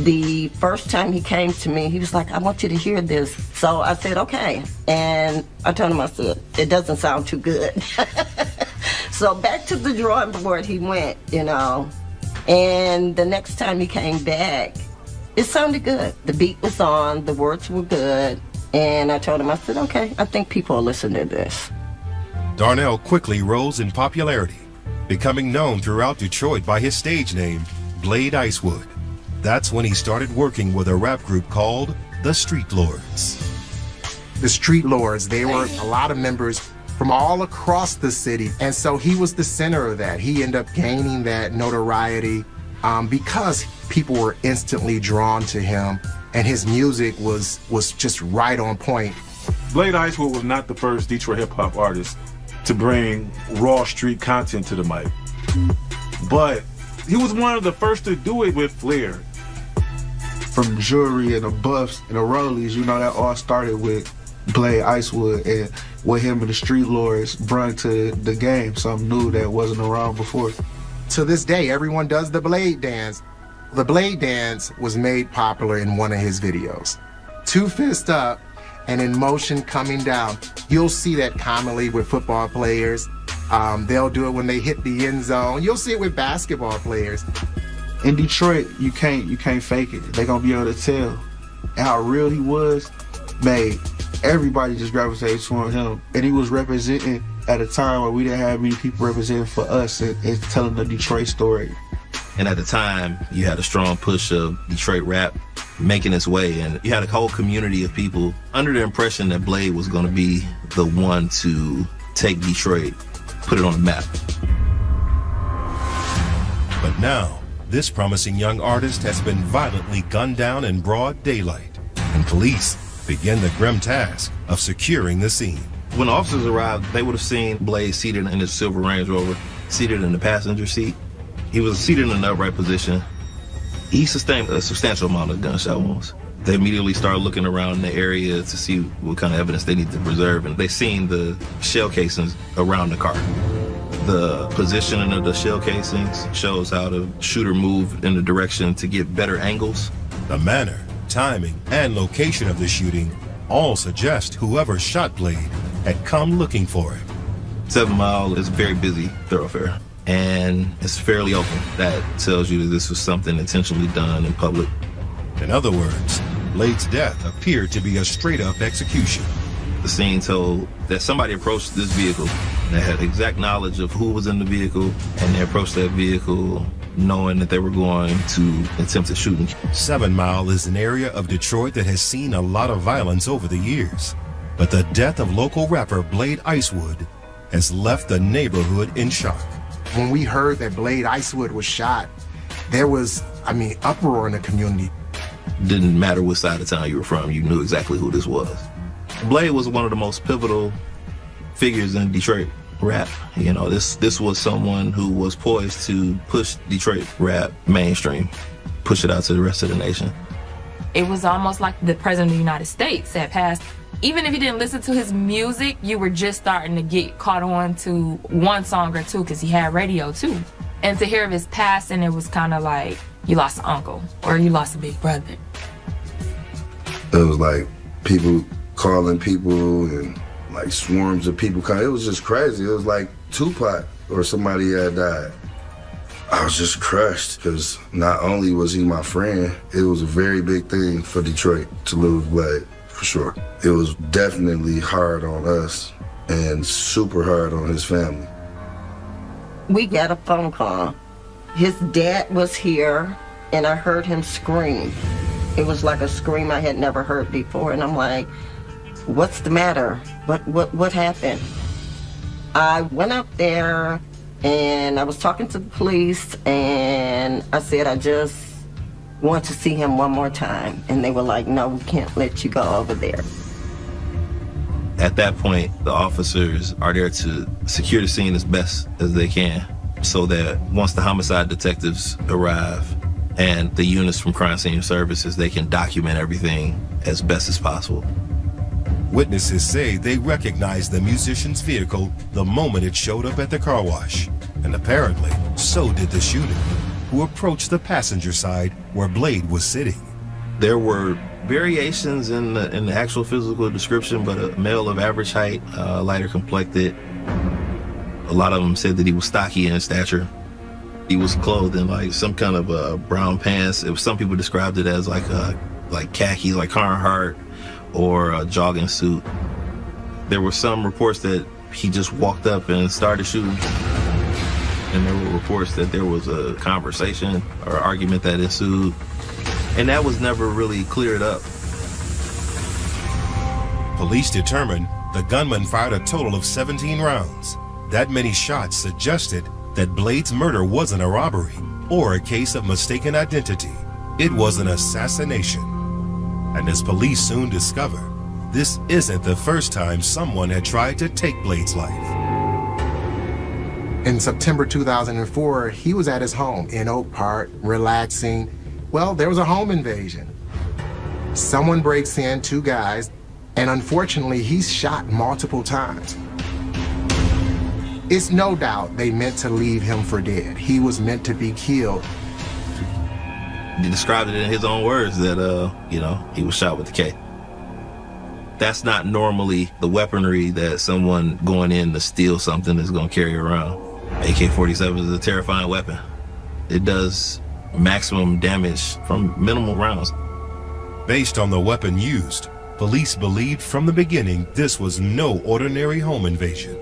The first time he came to me, he was like, I want you to hear this. So I said, okay. And I told him, I said, it doesn't sound too good. So back to the drawing board he went, you know. And the next time he came back, it sounded good. The beat was on, the words were good. And I told him, I said, okay, I think people will listen to this. Darnell quickly rose in popularity, becoming known throughout Detroit by his stage name, Blade Icewood. That's when he started working with a rap group called the Street Lords. The Street Lords, they were a lot of members from all across the city. And so he was the center of that. He ended up gaining that notoriety because people were instantly drawn to him and his music was just right on point. Blade Icewood was not the first Detroit hip-hop artist to bring raw street content to the mic. But he was one of the first to do it with flair. From the jewelry and the buffs and the rollies, you know, that all started with Blade Icewood and what him and the Street Lords brought to the game, something new that wasn't around before. To this day, everyone does the Blade dance. The Blade dance was made popular in one of his videos. 2 fists up and in motion coming down. You'll see that commonly with football players. They'll do it when they hit the end zone. You'll see it with basketball players. In Detroit, you can't fake it. They're gonna be able to tell. And how real he was made everybody just gravitate toward him. And he was representing at a time where we didn't have many people representing for us and telling the Detroit story. And at the time, you had a strong push of Detroit rap making its way, and you had a whole community of people under the impression that Blade was going to be the one to take Detroit, put it on the map. But now, this promising young artist has been violently gunned down in broad daylight, and police begin the grim task of securing the scene. When officers arrived, they would have seen Blade seated in his silver Range Rover, seated in the passenger seat. He was seated in an upright position. He sustained a substantial amount of gunshot wounds. They immediately started looking around the area to see what kind of evidence they need to preserve, and they seen the shell casings around the car. The positioning of the shell casings shows how the shooter moved in the direction to get better angles. The manner, timing, and location of the shooting all suggest whoever shot Blade had come looking for him. 7 Mile is a very busy thoroughfare, and it's fairly open. That tells you that this was something intentionally done in public. In other words, Blade's death appeared to be a straight-up execution. The scene told that somebody approached this vehicle that had exact knowledge of who was in the vehicle, and they approached that vehicle knowing that they were going to attempt to shoot him. 7 Mile is an area of Detroit that has seen a lot of violence over the years. But the death of local rapper Blade Icewood has left the neighborhood in shock. When we heard that Blade Icewood was shot, there was, uproar in the community. Didn't matter what side of town you were from, you knew exactly who this was. Blade was one of the most pivotal figures in Detroit rap. You know, this was someone who was poised to push Detroit rap mainstream, push it out to the rest of the nation. It was almost like the President of the United States had passed. Even if you didn't listen to his music, you were just starting to get caught on to one song or two because he had radio too. And to hear of his passing, it was kind of like you lost an uncle or you lost a big brother. It was like people calling people and like swarms of people coming. It was just crazy. It was like Tupac or somebody had died. I was just crushed because not only was he my friend, it was a very big thing for Detroit to lose Blade, for sure. It was definitely hard on us and super hard on his family. We got a phone call. His dad was here and I heard him scream. It was like a scream I had never heard before, and I'm like, what's the matter? What happened? I went up there and I was talking to the police and I said, I just want to see him one more time. And they were like, no, we can't let you go over there. At that point, the officers are there to secure the scene as best as they can so that once the homicide detectives arrive and the units from Crime Scene Services, they can document everything as best as possible. Witnesses say they recognized the musician's vehicle the moment it showed up at the car wash. And apparently, so did the shooter, who approached the passenger side where Blade was sitting. There were variations in the actual physical description, but a male of average height, lighter complected. A lot of them said that he was stocky in stature. He was clothed in like some kind of brown pants. Some people described it as like khaki, like Carhartt, or a jogging suit. There were some reports that he just walked up and started shooting. And there were reports that there was a conversation or argument that ensued. And that was never really cleared up. Police determined the gunman fired a total of 17 rounds. That many shots suggested that Blade's murder wasn't a robbery or a case of mistaken identity. It was an assassination. And as police soon discover, this isn't the first time someone had tried to take Blade's life. In September 2004, he was at his home in Oak Park, relaxing. Well, there was a home invasion. Someone breaks in, 2 guys, and unfortunately, he's shot multiple times. It's no doubt they meant to leave him for dead. He was meant to be killed. He described it in his own words that, he was shot with the K. That's not normally the weaponry that someone going in to steal something is going to carry around. AK-47 is a terrifying weapon. It does maximum damage from minimal rounds. Based on the weapon used, police believed from the beginning this was no ordinary home invasion.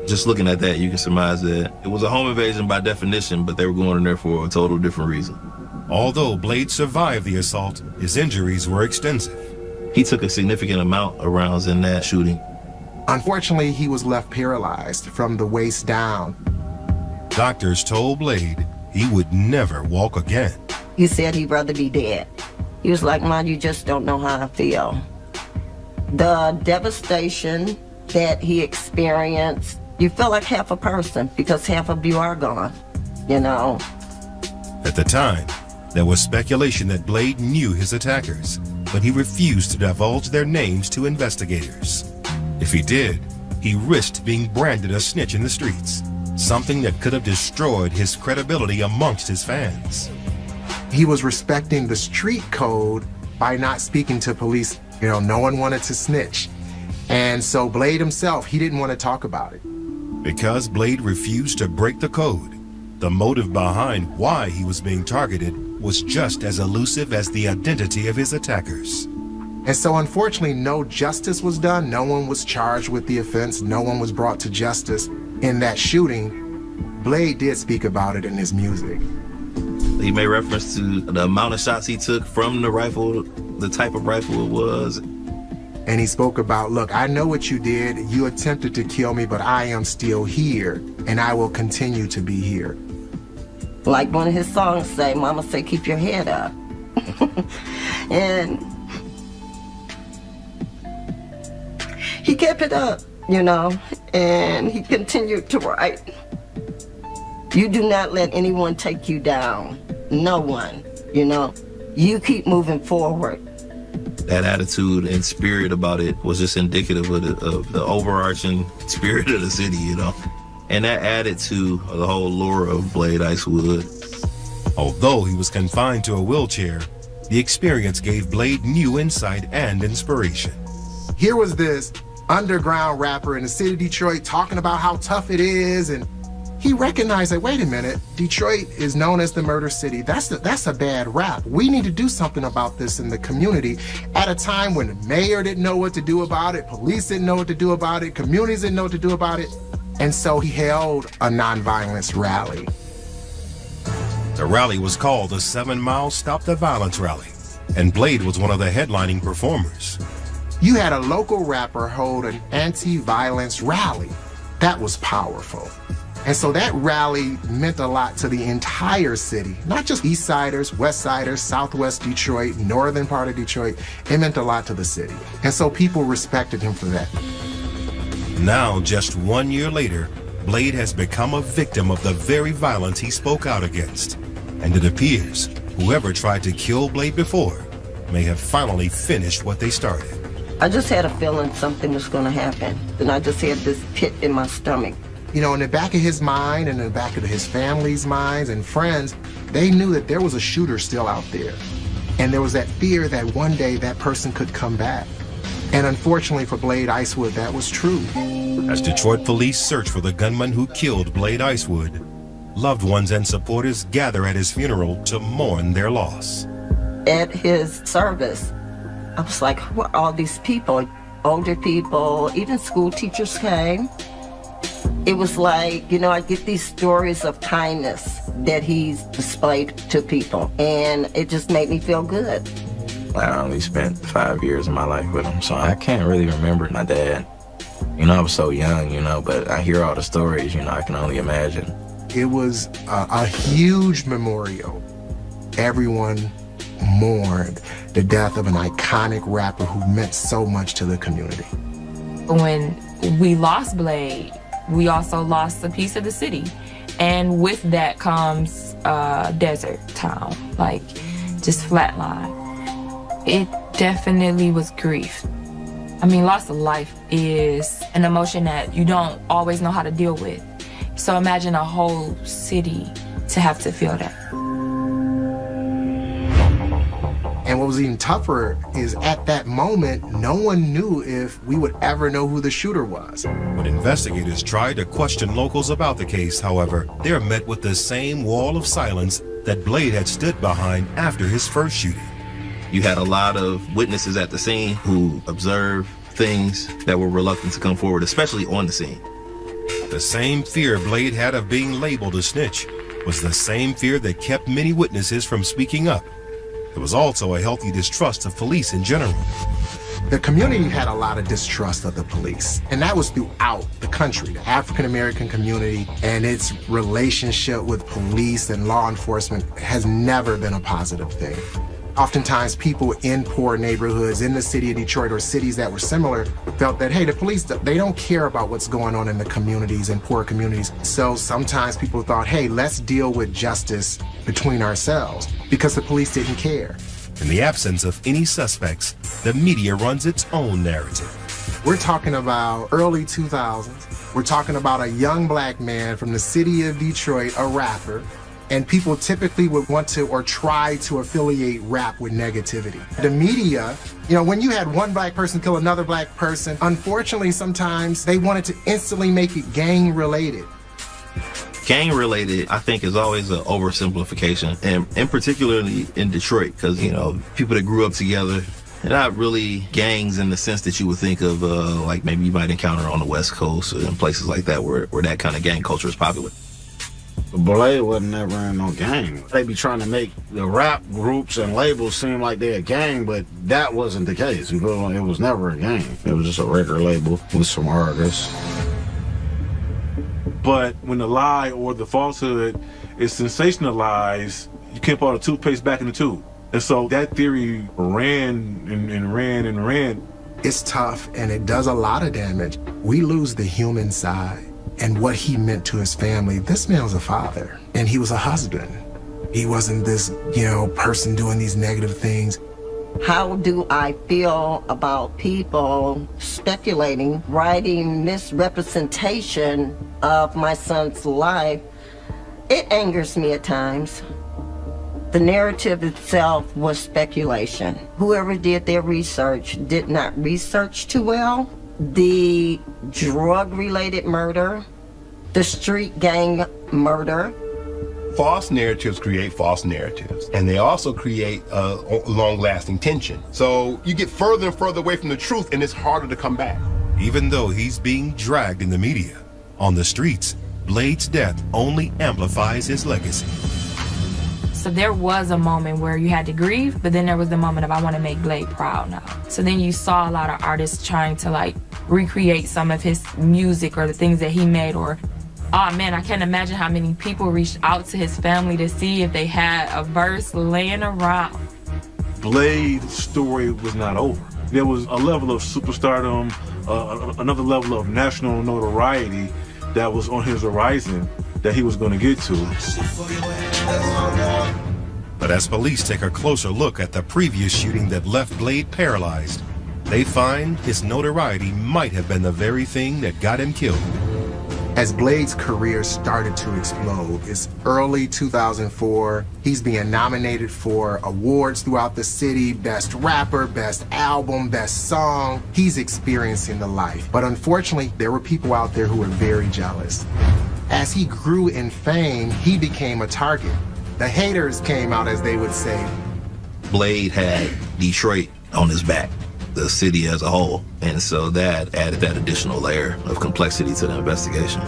Just looking at that, you can surmise that it was a home invasion by definition, but they were going in there for a total different reason. Although Blade survived the assault, his injuries were extensive. He took a significant amount of rounds in that shooting. Unfortunately, he was left paralyzed from the waist down. Doctors told Blade he would never walk again. He said he'd rather be dead. He was like, Mom, you just don't know how I feel. The devastation that he experienced, you feel like half a person because half of you are gone, you know. At the time, there was speculation that Blade knew his attackers, but he refused to divulge their names to investigators. If he did, he risked being branded a snitch in the streets, something that could have destroyed his credibility amongst his fans. He was respecting the street code by not speaking to police. You know, no one wanted to snitch. And so Blade himself, he didn't want to talk about it. Because Blade refused to break the code, the motive behind why he was being targeted was just as elusive as the identity of his attackers. And so unfortunately, no justice was done. No one was charged with the offense. No one was brought to justice in that shooting. Blade did speak about it in his music. He made reference to the amount of shots he took from the rifle, the type of rifle it was. And he spoke about, look, I know what you did. You attempted to kill me, but I am still here, and I will continue to be here. Like one of his songs say, Mama say, keep your head up. he kept it up, you know, and he continued to write. You do not let anyone take you down. No one, you know. You keep moving forward. That attitude and spirit about it was just indicative of the overarching spirit of the city, you know. And that added to the whole lure of Blade Icewood. Although he was confined to a wheelchair, the experience gave Blade new insight and inspiration. Here was this underground rapper in the city of Detroit talking about how tough it is, and he recognized that, wait a minute, Detroit is known as the murder city. That's a bad rap. We need to do something about this in the community at a time when the mayor didn't know what to do about it, police didn't know what to do about it, communities didn't know what to do about it. And so he held a nonviolence rally. The rally was called the 7 Mile Stop the Violence Rally, and Blade was one of the headlining performers. You had a local rapper hold an anti-violence rally. That was powerful. And so that rally meant a lot to the entire city, not just East Siders, West Siders, Southwest Detroit, northern part of Detroit. It meant a lot to the city. And so people respected him for that. Now, just 1 year later, Blade has become a victim of the very violence he spoke out against. And it appears whoever tried to kill Blade before may have finally finished what they started. I just had a feeling something was going to happen. And I just had this pit in my stomach. You know, in the back of his mind and in the back of his family's minds and friends, they knew that there was a shooter still out there. And there was that fear that one day that person could come back. And unfortunately for Blade Icewood, that was true. As Detroit police search for the gunman who killed Blade Icewood, loved ones and supporters gather at his funeral to mourn their loss. At his service, I was like, who are all these people? Older people, even school teachers came. It was like, you know, I get these stories of kindness that he's displayed to people, and it just made me feel good. I only spent 5 years of my life with him, so I can't really remember my dad. You know, I was so young, you know, but I hear all the stories, you know, I can only imagine. It was a huge memorial. Everyone mourned the death of an iconic rapper who meant so much to the community. When we lost Blade, we also lost a piece of the city. And with that comes a desert town, like just flatline. It definitely was grief. I mean, loss of life is an emotion that you don't always know how to deal with. So imagine a whole city to have to feel that. And what was even tougher is at that moment, no one knew if we would ever know who the shooter was. When investigators tried to question locals about the case, however, they're met with the same wall of silence that Blade had stood behind after his first shooting. You had a lot of witnesses at the scene who observed things that were reluctant to come forward, especially on the scene. The same fear Blade had of being labeled a snitch was the same fear that kept many witnesses from speaking up. There was also a healthy distrust of police in general. The community had a lot of distrust of the police, and that was throughout the country. The African American community and its relationship with police and law enforcement has never been a positive thing. Oftentimes people in poor neighborhoods in the city of Detroit or cities that were similar felt that, hey, the police, they don't care about what's going on in the communities and poor communities. So sometimes people thought, hey, let's deal with justice between ourselves because the police didn't care. In the absence of any suspects, the media runs its own narrative. We're talking about early 2000s. We're talking about a young black man from the city of Detroit, a rapper, and people typically would want to or try to affiliate rap with negativity. The media, you know, when you had one black person kill another black person, unfortunately sometimes they wanted to instantly make it gang-related. Gang-related, I think, is always an oversimplification, and particularly in Detroit, because, you know, people that grew up together, they're not really gangs in the sense that you would think of, like maybe you might encounter on the West Coast and places like that where that kind of gang culture is popular. Blade wasn't never in no gang. They be trying to make the rap groups and labels seem like they're a gang, but that wasn't the case. It was never a gang. It was just a record label with some artists. But when the lie or the falsehood is sensationalized, you can't put all the toothpaste back in the tube. And so that theory ran and ran and ran It's tough and it does a lot of damage. We lose the human side and what he meant to his family. This man was a father and he was a husband. He wasn't this, person doing these negative things. How do I feel about people speculating, writing misrepresentation of my son's life? It angers me at times. The narrative itself was speculation. Whoever did their research did not research too well. The drug-related murder, the street gang murder. False narratives create false narratives, and they also create long-lasting tension. So you get further and further away from the truth, and it's harder to come back. Even though he's being dragged in the media, on the streets, Blade's death only amplifies his legacy. So there was a moment where you had to grieve, but then there was the moment of I want to make Blade proud now. So then you saw a lot of artists trying to recreate some of his music or the things that he made, or oh man, I can't imagine how many people reached out to his family to see if they had a verse laying around. Blade's story was not over. There was a level of superstardom, another level of national notoriety that was on his horizon that he was going to get to. But as police take a closer look at the previous shooting that left Blade paralyzed, they find his notoriety might have been the very thing that got him killed. As Blade's career started to explode, it's early 2004. He's being nominated for awards throughout the city, best rapper, best album, best song. He's experiencing the life. But unfortunately, there were people out there who were very jealous. As he grew in fame, he became a target. The haters came out, as they would say. Blade had Detroit on his back, the city as a whole, and so that added that additional layer of complexity to the investigation.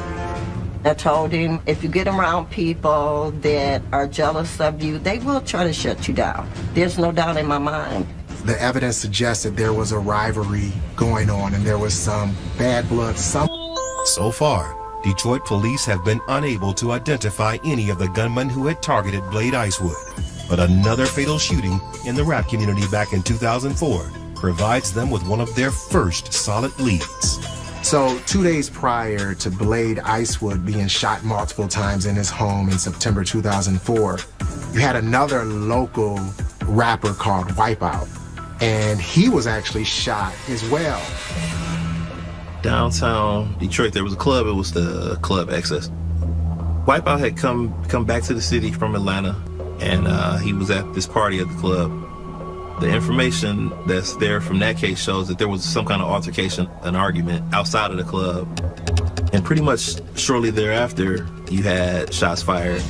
I told him, if you get around people that are jealous of you, they will try to shut you down. There's no doubt in my mind. The evidence suggests that there was a rivalry going on and there was some bad blood. So far, Detroit police have been unable to identify any of the gunmen who had targeted Blade Icewood. But another fatal shooting in the rap community back in 2004 provides them with one of their first solid leads. So 2 days prior to Blade Icewood being shot multiple times in his home in September 2004, you had another local rapper called Wipeout, and he was actually shot as well. Downtown Detroit, there was a club. It was the Club Excess. Wipeout had come back to the city from Atlanta, and he was at this party at the club. The information that's there from that case shows that there was some kind of altercation, an argument outside of the club. And pretty much shortly thereafter, you had shots fired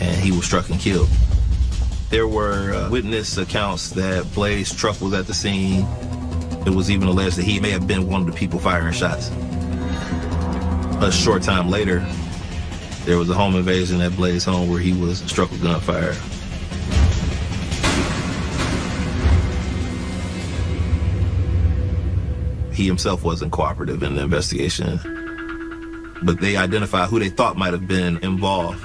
and he was struck and killed. There were witness accounts that Blade's truck was at the scene. It was even alleged that he may have been one of the people firing shots. A short time later, there was a home invasion at Blade's home where he was struck with gunfire. He himself wasn't cooperative in the investigation, but they identified who they thought might have been involved.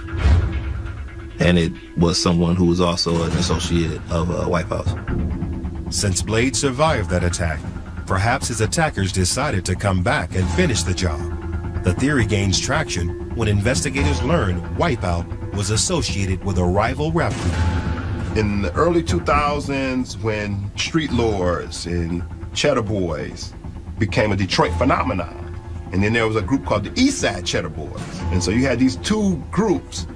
And it was someone who was also an associate of Wipeout. Since Blade survived that attack, perhaps his attackers decided to come back and finish the job. The theory gains traction when investigators learn Wipeout was associated with a rival rap group. In the early 2000s, when Street Lords and Cheddar Boys became a Detroit phenomenon, and then there was a group called the Eastside Cheddar Boys. And so you had these two groups.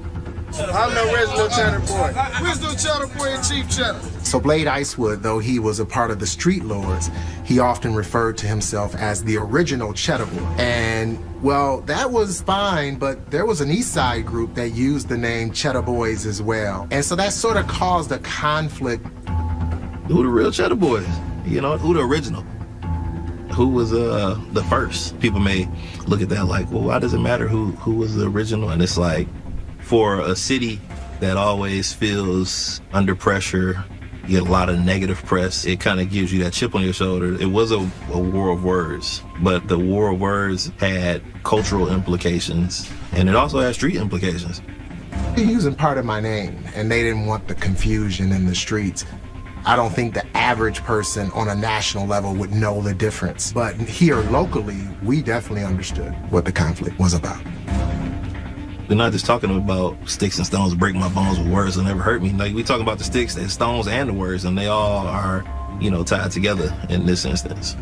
I'm no original Cheddar Boy. Where's the Cheddar Boy and Chief Cheddar? So Blade Icewood, though he was a part of the Street Lords, he often referred to himself as the original Cheddar Boy. And, well, that was fine, but there was an East Side group that used the name Cheddar Boys as well. And so that sort of caused a conflict. Who the real Cheddar Boys? You know, who the original? Who was the first? People may look at that like, well, why does it matter who was the original? And it's like, for a city that always feels under pressure, you get a lot of negative press, it kind of gives you that chip on your shoulder. It was a war of words, but the war of words had cultural implications, and it also had street implications. They're using part of my name, and they didn't want the confusion in the streets. I don't think the average person on a national level would know the difference. But here locally, we definitely understood what the conflict was about. We're not just talking about sticks and stones break my bones with words that never hurt me. Like, we talking about the sticks and stones and the words, and they all are, tied together in this instance.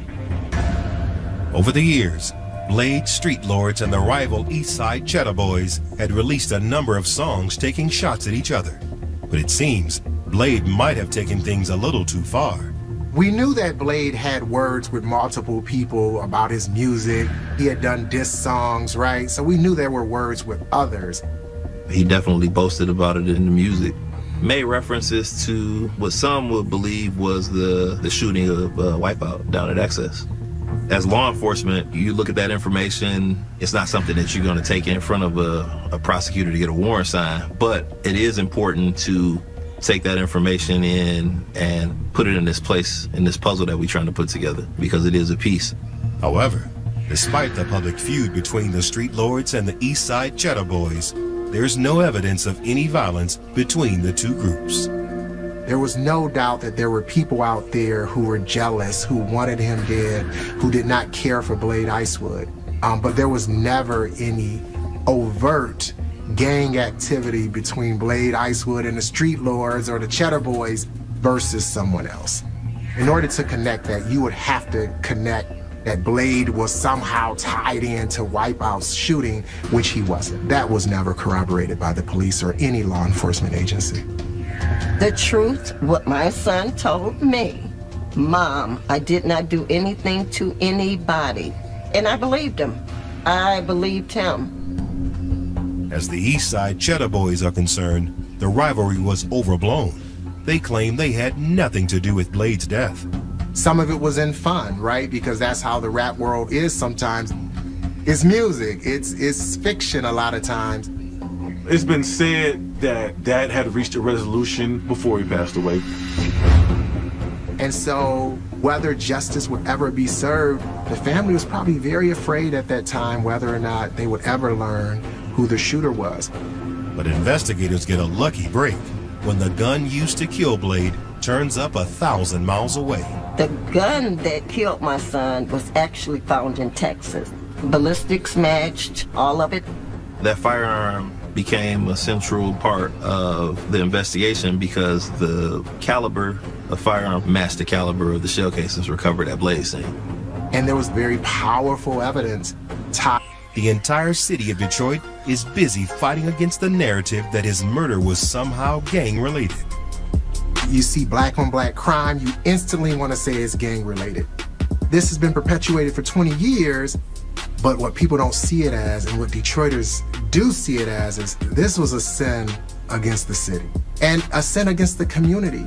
Over the years, Blade, Street Lords, and the rival East Side Cheddar Boys had released a number of songs taking shots at each other. But it seems Blade might have taken things a little too far. We knew that Blade had words with multiple people about his music. He had done diss songs, right? So we knew there were words with others. He definitely boasted about it in the music. Made references to what some would believe was the shooting of Wipeout down at Access. As law enforcement, you look at that information, it's not something that you're going to take in front of a prosecutor to get a warrant signed, but it is important to take that information in and put it in this place, in this puzzle that we're trying to put together, because it is a piece. However, despite the public feud between the Street Lords and the East Side Cheddar Boys, there's no evidence of any violence between the two groups. There was no doubt that there were people out there who were jealous, who wanted him dead, who did not care for Blade Icewood. But there was never any overt gang activity between Blade Icewood and the Street Lords or the Cheddar Boys versus someone else. In order to connect that, you would have to connect that Blade was somehow tied into Wipeout's shooting, which he wasn't. That was never corroborated by the police or any law enforcement agency. The truth, what my son told me. Mom, I did not do anything to anybody. And I believed him. I believed him. As the East Side Cheddar Boys are concerned, the rivalry was overblown. They claim they had nothing to do with Blade's death. Some of it was in fun, right? Because that's how the rap world is sometimes. It's music, it's fiction a lot of times. It's been said that Dad had reached a resolution before he passed away. And so whether justice would ever be served, the family was probably very afraid at that time whether or not they would ever learn who the shooter was. But investigators get a lucky break when the gun used to kill Blade turns up 1,000 miles away. The gun that killed my son was actually found in Texas. Ballistics matched, all of it. That firearm became a central part of the investigation because the caliber of firearm matched the caliber of the shell casings recovered at Blade's scene. And there was very powerful evidence tied. The entire city of Detroit is busy fighting against the narrative that his murder was somehow gang-related. You see black on black crime, you instantly want to say it's gang-related. This has been perpetuated for 20 years, but what people don't see it as, and what Detroiters do see it as, is this was a sin against the city and a sin against the community.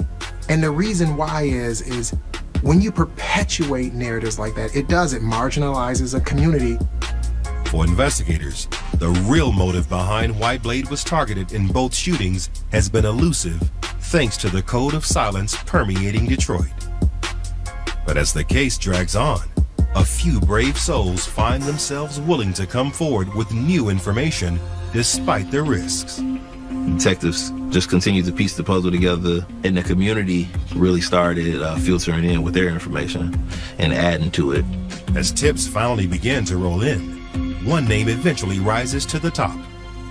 And the reason why is when you perpetuate narratives like that, it marginalizes a community. For investigators, the real motive behind why Blade was targeted in both shootings has been elusive, thanks to the code of silence permeating Detroit. But as the case drags on, a few brave souls find themselves willing to come forward with new information despite the risks. Detectives just continued to piece the puzzle together, and the community really started filtering in with their information and adding to it. As tips finally begin to roll in, one name eventually rises to the top,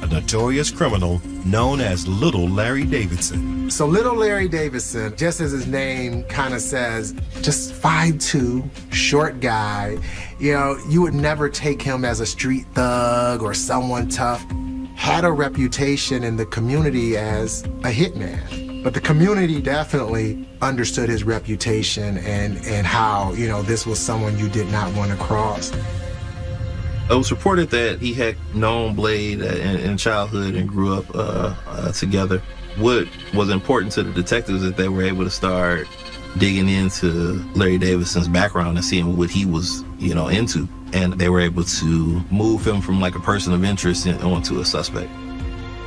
a notorious criminal known as Little Larry Davidson. So Little Larry Davidson, just as his name kind of says, just 5'2", short guy. You know, you would never take him as a street thug or someone tough. Had a reputation in the community as a hitman. But the community definitely understood his reputation and how, this was someone you did not want to cross. It was reported that he had known Blade in childhood and grew up together. What was important to the detectives is that they were able to start digging into Larry Davidson's background and seeing what he was, into. And they were able to move him from like a person of interest onto a suspect.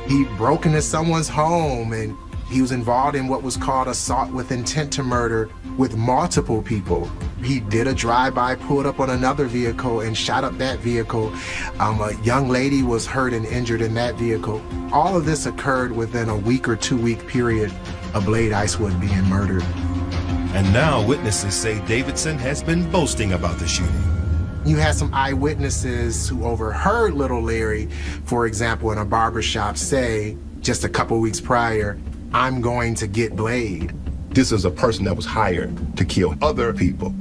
He broke into someone's home and he was involved in what was called assault with intent to murder with multiple people. He did a drive-by, pulled up on another vehicle and shot up that vehicle. A young lady was hurt and injured in that vehicle. All of this occurred within a week or 2 week period of Blade Icewood being murdered. And now witnesses say Davidson has been boasting about the shooting. You had some eyewitnesses who overheard Little Larry, for example, in a barbershop say, just a couple weeks prior, "I'm going to get Blade." This is a person that was hired to kill other people.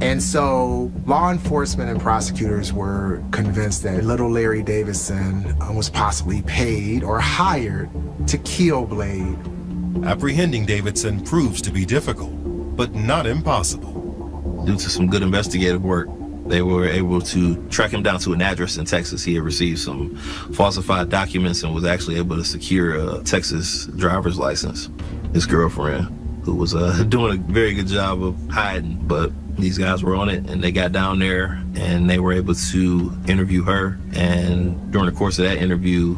And so law enforcement and prosecutors were convinced that Little Larry Davidson was possibly paid or hired to kill Blade. Apprehending Davidson proves to be difficult, but not impossible. Due to some good investigative work, they were able to track him down to an address in Texas. He had received some falsified documents and was actually able to secure a Texas driver's license. His girlfriend, who was doing a very good job of hiding, but these guys were on it, and they got down there and they were able to interview her. And during the course of that interview,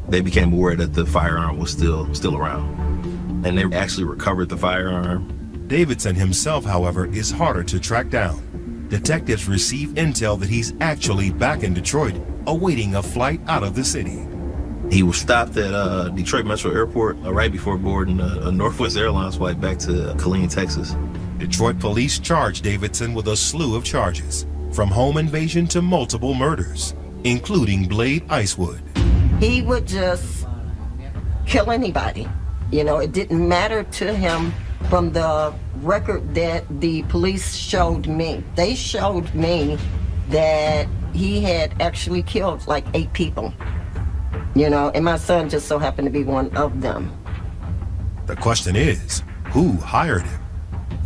they became aware that the firearm was still around. And they actually recovered the firearm. Davidson himself, however, is harder to track down. Detectives receive intel that he's actually back in Detroit, awaiting a flight out of the city. He was stopped at Detroit Metro Airport right before boarding a Northwest Airlines flight back to Killeen, Texas. Detroit police charged Davidson with a slew of charges, from home invasion to multiple murders, including Blade Icewood. He would just kill anybody. You know, it didn't matter to him. From the record that the police showed me, they showed me that he had actually killed like 8 people. You know, and my son just so happened to be one of them. The question is, who hired him?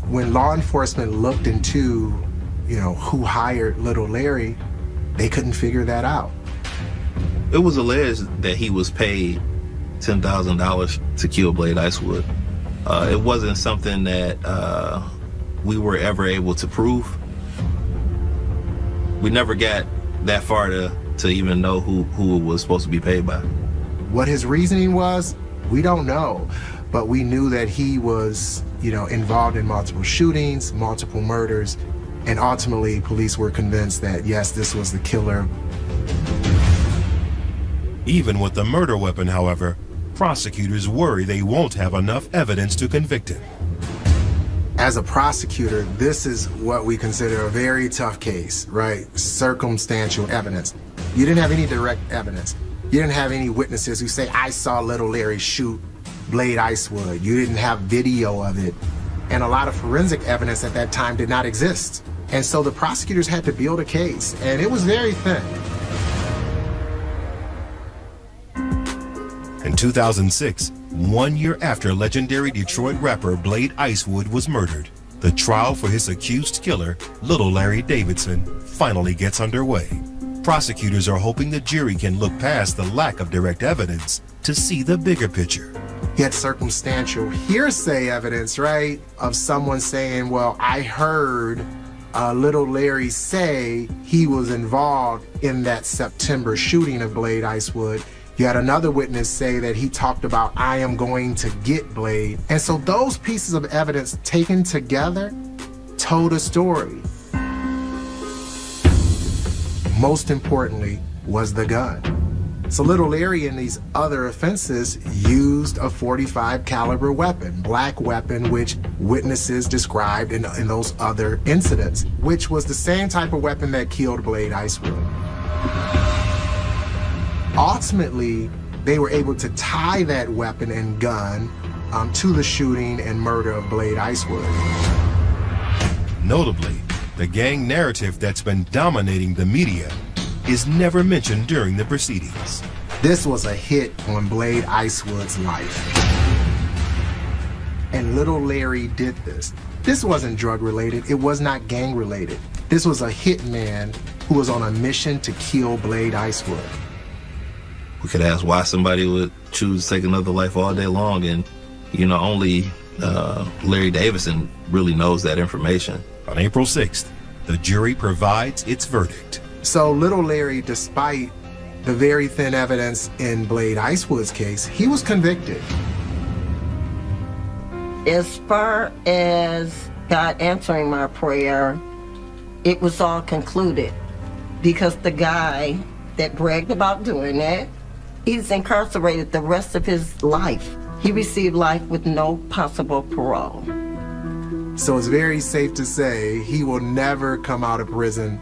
When law enforcement looked into, you know, who hired Little Larry, they couldn't figure that out. It was alleged that he was paid $10,000 to kill Blade Icewood. It wasn't something that we were ever able to prove. We never got that far to even know who it was supposed to be paid by. What his reasoning was, we don't know. But we knew that he was, you know, involved in multiple shootings, multiple murders, and ultimately police were convinced that, yes, this was the killer. Even with the murder weapon, however, prosecutors worry they won't have enough evidence to convict him. As a prosecutor, this is what we consider a very tough case, right? Circumstantial evidence. You didn't have any direct evidence. You didn't have any witnesses who say, "I saw Little Larry shoot Blade Icewood." You didn't have video of it. And a lot of forensic evidence at that time did not exist. And so the prosecutors had to build a case, and it was very thin. In 2006, 1 year after legendary Detroit rapper Blade Icewood was murdered, the trial for his accused killer, Little Larry Davidson, finally gets underway. Prosecutors are hoping the jury can look past the lack of direct evidence to see the bigger picture. You had circumstantial hearsay evidence, right, of someone saying, well, I heard Little Larry say he was involved in that September shooting of Blade Icewood. You had another witness say that he talked about, "I am going to get Blade." And so those pieces of evidence taken together told a story. Most importantly was the gun. So Little Larry in these other offenses used a .45 caliber weapon, black weapon, which witnesses described in those other incidents, which was the same type of weapon that killed Blade Icewood. Ultimately, they were able to tie that weapon and gun to the shooting and murder of Blade Icewood. Notably, the gang narrative that's been dominating the media is never mentioned during the proceedings. This was a hit on Blade Icewood's life. And Little Larry did this. This wasn't drug related, it was not gang related. This was a hitman who was on a mission to kill Blade Icewood. We could ask why somebody would choose to take another life all day long, and you know, only Larry Davidson really knows that information. On April 6th, the jury provides its verdict. So Little Larry, despite the very thin evidence in Blade Icewood's case, he was convicted. As far as God answering my prayer, it was all concluded because the guy that bragged about doing that, he's incarcerated the rest of his life. He received life with no possible parole. So it's very safe to say he will never come out of prison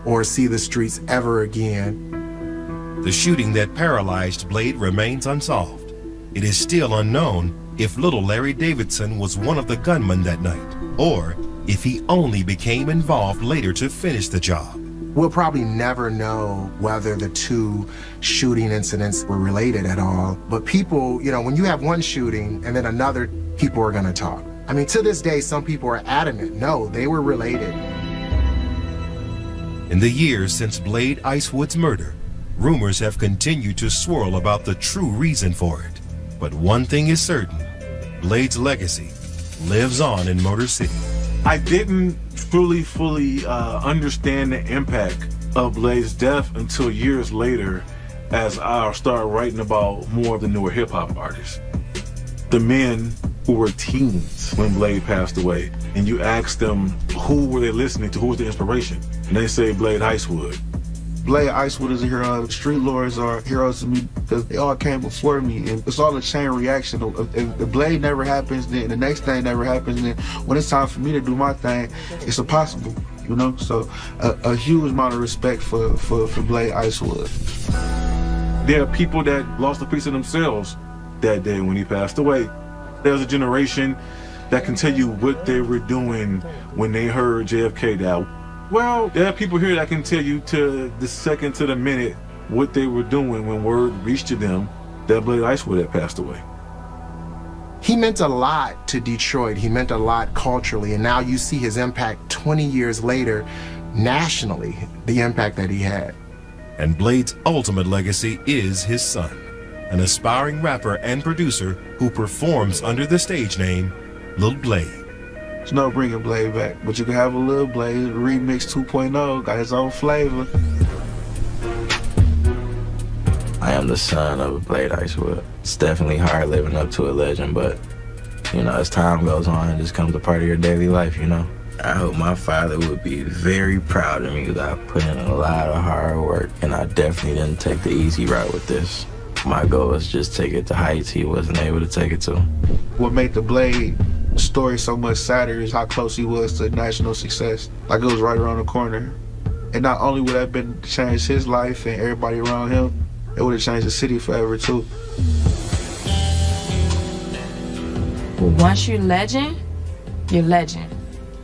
or see the streets ever again. The shooting that paralyzed Blade remains unsolved. It is still unknown if little Larry Davidson was one of the gunmen that night, or if he only became involved later to finish the job. We'll probably never know whether the two shooting incidents were related at all. But people, you know, when you have one shooting and then another, people are gonna talk. I mean, to this day, some people are adamant, no, they were related. In the years since Blade Icewood's murder, rumors have continued to swirl about the true reason for it. But one thing is certain, Blade's legacy lives on in Motor City. I didn't fully understand the impact of Blade's death until years later as I started writing about more of the newer hip-hop artists. The men who were teens when Blade passed away, and you ask them who were they listening to, who was the inspiration, and they say Blade Icewood. Blade Icewood is a hero. Street Lords are heroes to me because they all came before me, and it's all a chain reaction. If the Blade never happens, then the next thing never happens, then when it's time for me to do my thing, it's impossible, you know? So a huge amount of respect for Blade Icewood. There are people that lost a piece of themselves that day when he passed away. There's a generation that can tell you what they were doing when they heard JFK die. Well, there are people here that can tell you to the second to the minute what they were doing when word reached to them that Blade Icewood had passed away. He meant a lot to Detroit. He meant a lot culturally, and now you see his impact 20 years later, nationally, the impact that he had. And Blade's ultimate legacy is his son, an aspiring rapper and producer who performs under the stage name Lil Blade. There's no bringing Blade back, but you can have a Lil Blade remix 2.0, got his own flavor. I am the son of Blade Icewood. It's definitely hard living up to a legend, but, you know, as time goes on, it just becomes a part of your daily life, you know? I hope my father would be very proud of me because I put in a lot of hard work, and I definitely didn't take the easy route with this. My goal was just take it to heights he wasn't able to take it to. What made the Blade story so much sadder is how close he was to national success. Like, it was right around the corner. And not only would that have been changed his life and everybody around him, it would have changed the city forever too. Once you're legend, you're legend.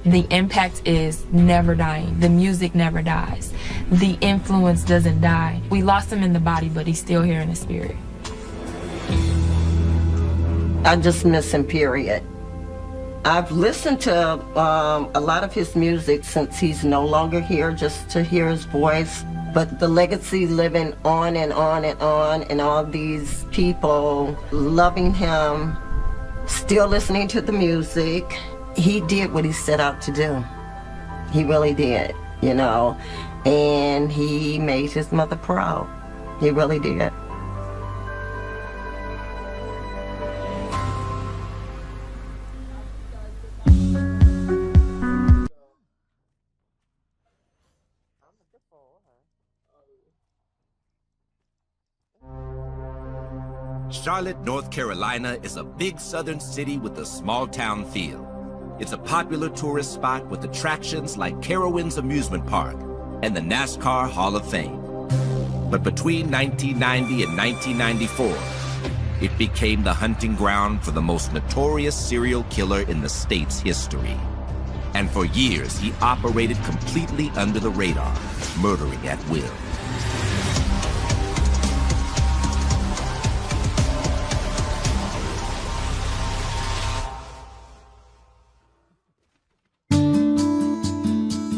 The impact is never dying. The music never dies. The influence doesn't die. We lost him in the body, but he's still here in the spirit. I just miss him, period. I've listened to a lot of his music since he's no longer here, just to hear his voice. But the legacy living on and on and on, and all these people loving him, still listening to the music. He did what he set out to do. He really did, you know, and he made his mother proud. He really did. Charlotte, North Carolina is a big southern city with a small town feel. It's a popular tourist spot with attractions like Carowinds Amusement Park and the NASCAR Hall of Fame. But between 1990 and 1994, it became the hunting ground for the most notorious serial killer in the state's history. And for years, he operated completely under the radar, murdering at will.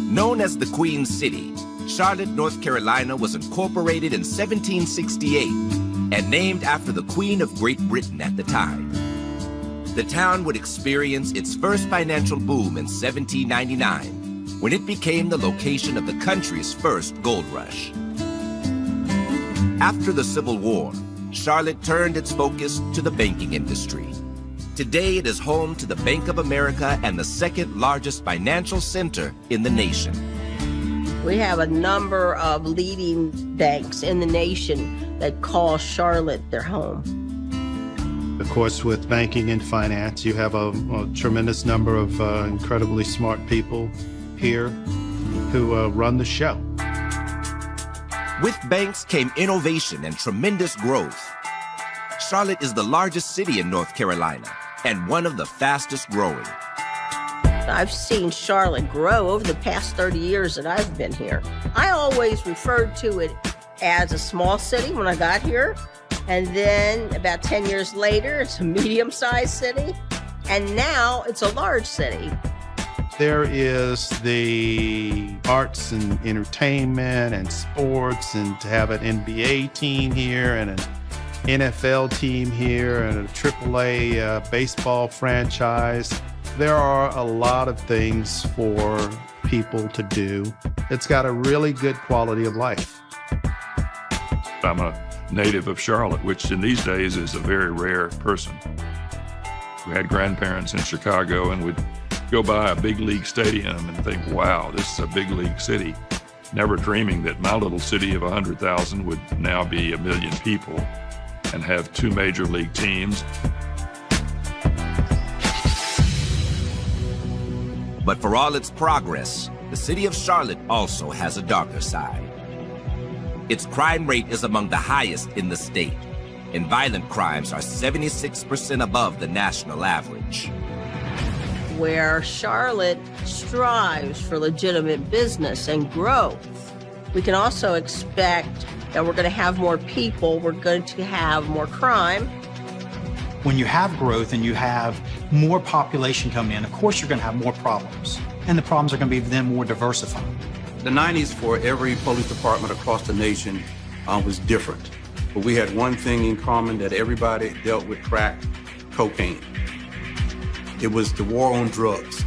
Known as the Queen City, Charlotte, North Carolina was incorporated in 1768 and named after the Queen of Great Britain at the time. The town would experience its first financial boom in 1799, when it became the location of the country's first gold rush. After the Civil War, Charlotte turned its focus to the banking industry. Today, it is home to the Bank of America and the second largest financial center in the nation. We have a number of leading banks in the nation that call Charlotte their home. Of course, with banking and finance, you have a tremendous number of incredibly smart people here who run the show. With banks came innovation and tremendous growth. Charlotte is the largest city in North Carolina and one of the fastest growing. I've seen Charlotte grow over the past 30 years that I've been here. I always referred to it as a small city when I got here. And then about 10 years later, it's a medium-sized city. And now it's a large city. There is the arts and entertainment and sports, and to have an NBA team here and an NFL team here and a AAA baseball franchise. There are a lot of things for people to do. It's got a really good quality of life. I'm a native of Charlotte, which in these days is a very rare person. We had grandparents in Chicago and would go by a big league stadium and think, wow, this is a big league city. Never dreaming that my little city of 100,000 would now be 1 million people and have 2 major league teams. But for all its progress, the city of Charlotte also has a darker side. Its crime rate is among the highest in the state, and violent crimes are 76% above the national average. Where Charlotte strives for legitimate business and growth, we can also expect that we're going to have more people, we're going to have more crime. When you have growth and you have more population coming in, of course you're going to have more problems. And the problems are going to be then more diversified. The 90s for every police department across the nation was different. But we had one thing in common, that everybody dealt with crack cocaine. It was the war on drugs.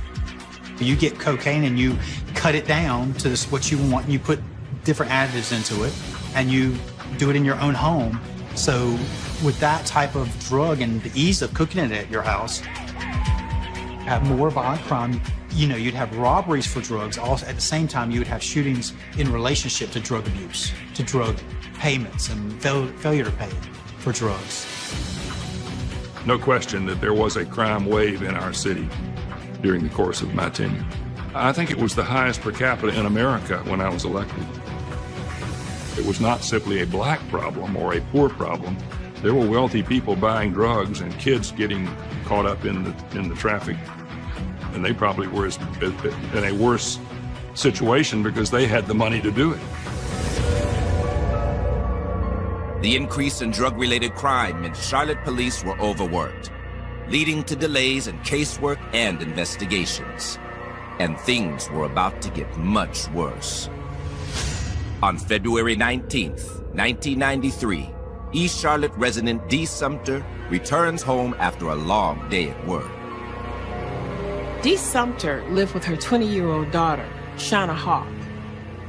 You get cocaine and you cut it down to what you want, and you put different additives into it, and you do it in your own home. So with that type of drug and the ease of cooking it at your house, have more violent crime. You know, you'd have robberies for drugs. Also, at the same time, you would have shootings in relationship to drug abuse, to drug payments and failure to pay for drugs. No question that there was a crime wave in our city during the course of my tenure. I think it was the highest per capita in America when I was elected. It was not simply a black problem or a poor problem. There were wealthy people buying drugs and kids getting caught up in the traffic. And they probably were in a worse situation because they had the money to do it. The increase in drug-related crime meant Charlotte police were overworked, leading to delays in casework and investigations. And things were about to get much worse. On February 19th, 1993, East Charlotte resident Dee Sumter returns home after a long day at work. Dee Sumter lived with her 20-year-old daughter, Shauna Hawk.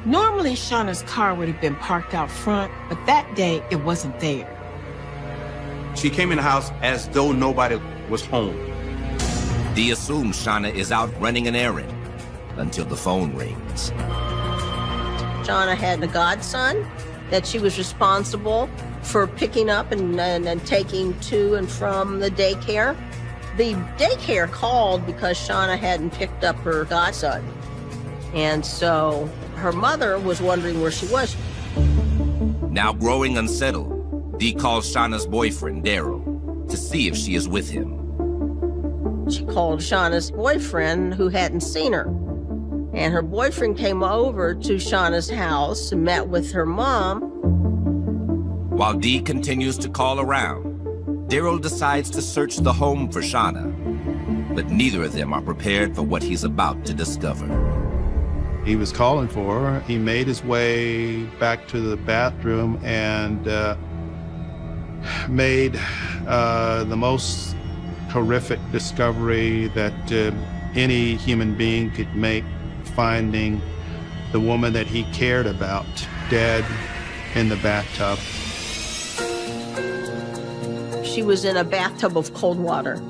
Normally, Shauna's car would have been parked out front, but that day it wasn't there. She came in the house as though nobody was home. Dee assumes Shauna is out running an errand until the phone rings. Shauna had a godson that she was responsible for picking up and taking to and from the daycare. The daycare called because Shauna hadn't picked up her godson. And so her mother was wondering where she was. Now growing unsettled, Dee calls Shauna's boyfriend, Daryl, to see if she is with him. She called Shauna's boyfriend, who hadn't seen her. And her boyfriend came over to Shauna's house and met with her mom. While Dee continues to call around, Daryl decides to search the home for Shauna, but neither of them are prepared for what he's about to discover. He was calling for her. He made his way back to the bathroom and made the most horrific discovery that any human being could make, finding the woman that he cared about dead in the bathtub. She was in a bathtub of cold water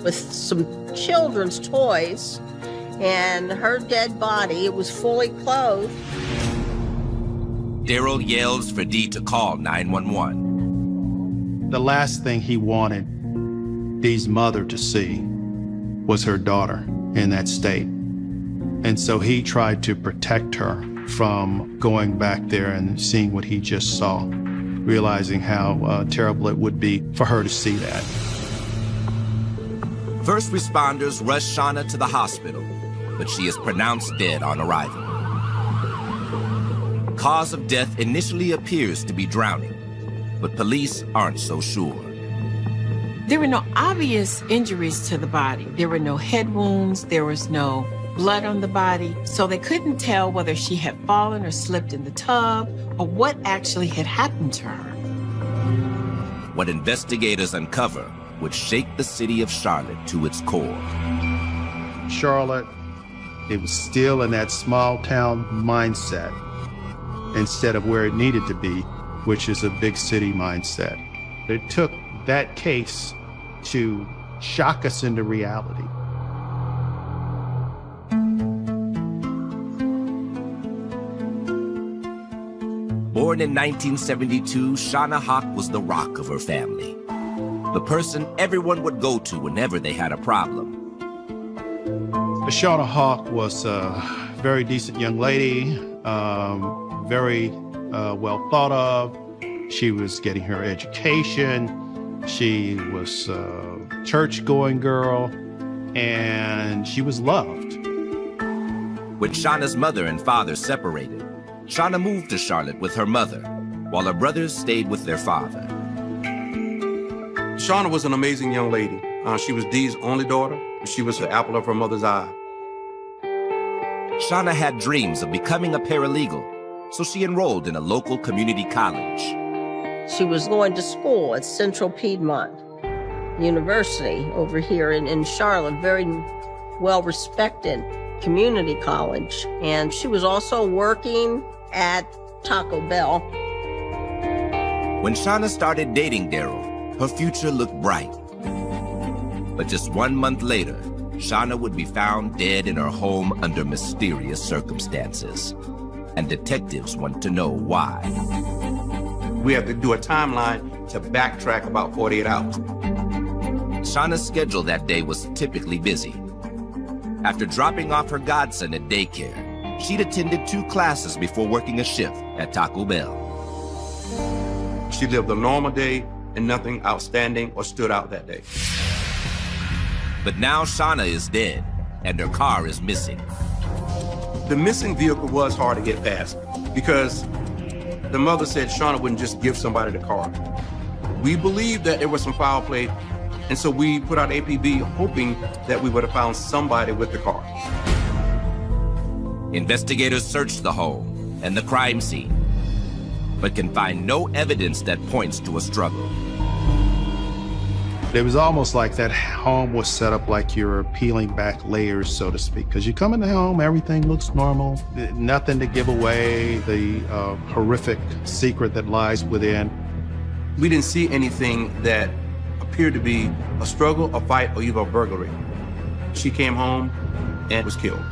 with some children's toys, and her dead body, it was fully clothed. Daryl yells for Dee to call 911. The last thing he wanted Dee's mother to see was her daughter in that state. And so he tried to protect her from going back there and seeing what he just saw, realizing how terrible it would be for her to see that. First responders rush Shauna to the hospital, but she is pronounced dead on arrival. Cause of death initially appears to be drowning, but police aren't so sure. There were no obvious injuries to the body. There were no head wounds. There was no blood on the body. So they couldn't tell whether she had fallen or slipped in the tub or what actually had happened to her. What investigators uncover would shake the city of Charlotte to its core. Charlotte, it was still in that small town mindset instead of where it needed to be, which is a big city mindset. It took that case to shock us into reality. Born in 1972, Shauna Hawk was the rock of her family, the person everyone would go to whenever they had a problem. Shauna Hawk was a very decent young lady, very well thought of. She was getting her education. She was a church-going girl, and she was loved. When Shauna's mother and father separated, Shauna moved to Charlotte with her mother, while her brothers stayed with their father. Shauna was an amazing young lady. She was Dee's only daughter. She was the apple of her mother's eye. Shauna had dreams of becoming a paralegal, so she enrolled in a local community college. She was going to school at Central Piedmont University over here in Charlotte, very well-respected community college. And she was also working at Taco Bell. When Shauna started dating Daryl, her future looked bright. But just 1 month later, Shauna would be found dead in her home under mysterious circumstances. And detectives want to know why. We have to do a timeline to backtrack about 48 hours. Shauna's schedule that day was typically busy. After dropping off her godson at daycare, she'd attended 2 classes before working a shift at Taco Bell. She lived a normal day and nothing outstanding or stood out that day. But now Shauna is dead and her car is missing. The missing vehicle was hard to get past because the mother said Shauna wouldn't just give somebody the car. We believed that there was some foul play, and so we put out APB hoping that we would have found somebody with the car. Investigators searched the home and the crime scene, but can find no evidence that points to a struggle. It was almost like that home was set up like you're peeling back layers, so to speak, because you come in the home, everything looks normal, nothing to give away the horrific secret that lies within. We didn't see anything that appeared to be a struggle, a fight, or even a burglary. She came home and was killed.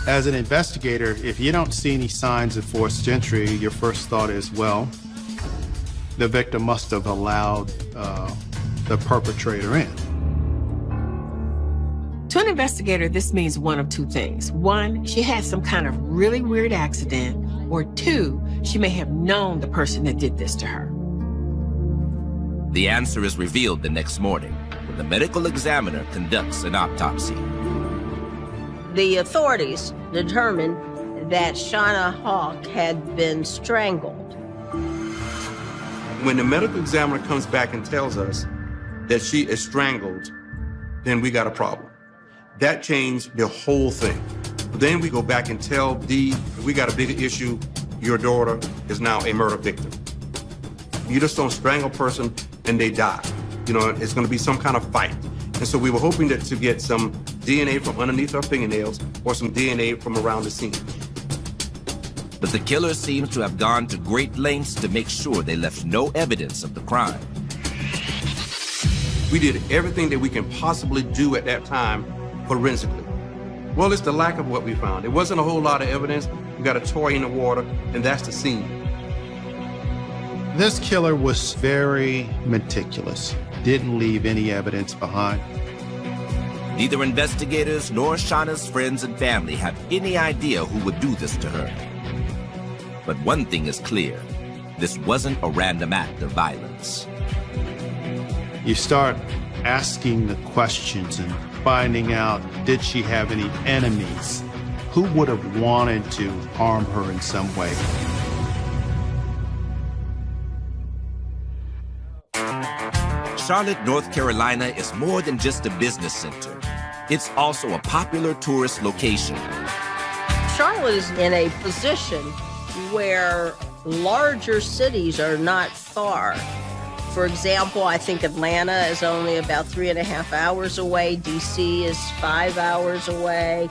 As an investigator, if you don't see any signs of forced entry, your first thought is, well, the victim must have allowed the perpetrator in. To an investigator, this means one of 2 things. 1, she had some kind of really weird accident, or 2, she may have known the person that did this to her. The answer is revealed the next morning when the medical examiner conducts an autopsy. The authorities determined that Shauna Hawk had been strangled. When the medical examiner comes back and tells us that she is strangled, then we got a problem. That changed the whole thing. Then we go back and tell Dee, we got a bigger issue. Your daughter is now a murder victim. You just don't strangle a person and they die. You know, it's gonna be some kind of fight. And so we were hoping to get some DNA from underneath her fingernails or some DNA from around the scene. But the killer seems to have gone to great lengths to make sure they left no evidence of the crime. We did everything that we can possibly do at that time forensically. Well, it's the lack of what we found. There wasn't a whole lot of evidence. We got a toy in the water, and that's the scene. This killer was very meticulous, didn't leave any evidence behind. Neither investigators nor Shauna's friends and family have any idea who would do this to her. But one thing is clear, this wasn't a random act of violence. You start asking the questions and finding out, did she have any enemies? Who would have wanted to harm her in some way? Charlotte, North Carolina is more than just a business center. It's also a popular tourist location. Charlotte is in a position where larger cities are not far. For example, I think Atlanta is only about 3.5 hours away. DC is 5 hours away.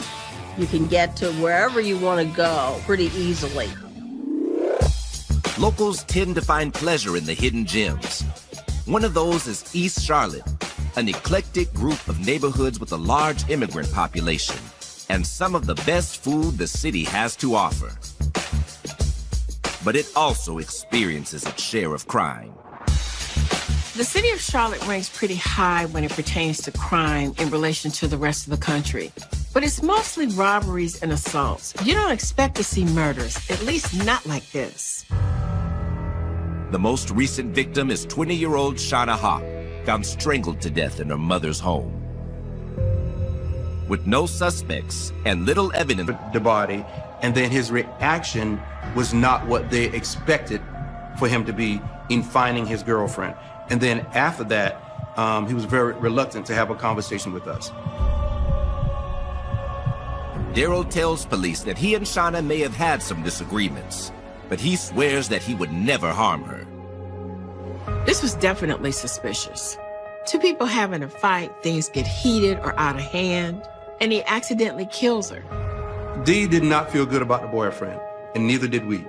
You can get to wherever you want to go pretty easily. Locals tend to find pleasure in the hidden gems. One of those is East Charlotte, an eclectic group of neighborhoods with a large immigrant population and some of the best food the city has to offer. But it also experiences its share of crime. The city of Charlotte ranks pretty high when it pertains to crime in relation to the rest of the country. But it's mostly robberies and assaults. You don't expect to see murders, at least not like this. The most recent victim is 20-year-old Shauna Hawk, found strangled to death in her mother's home. With no suspects and little evidence, the body, and then his reaction was not what they expected for him to be in finding his girlfriend. And then after that, he was very reluctant to have a conversation with us. Daryl tells police that he and Shauna may have had some disagreements, but he swears that he would never harm her. This was definitely suspicious. Two people having a fight, things get heated or out of hand, and he accidentally kills her. Dee did not feel good about the boyfriend, and neither did we.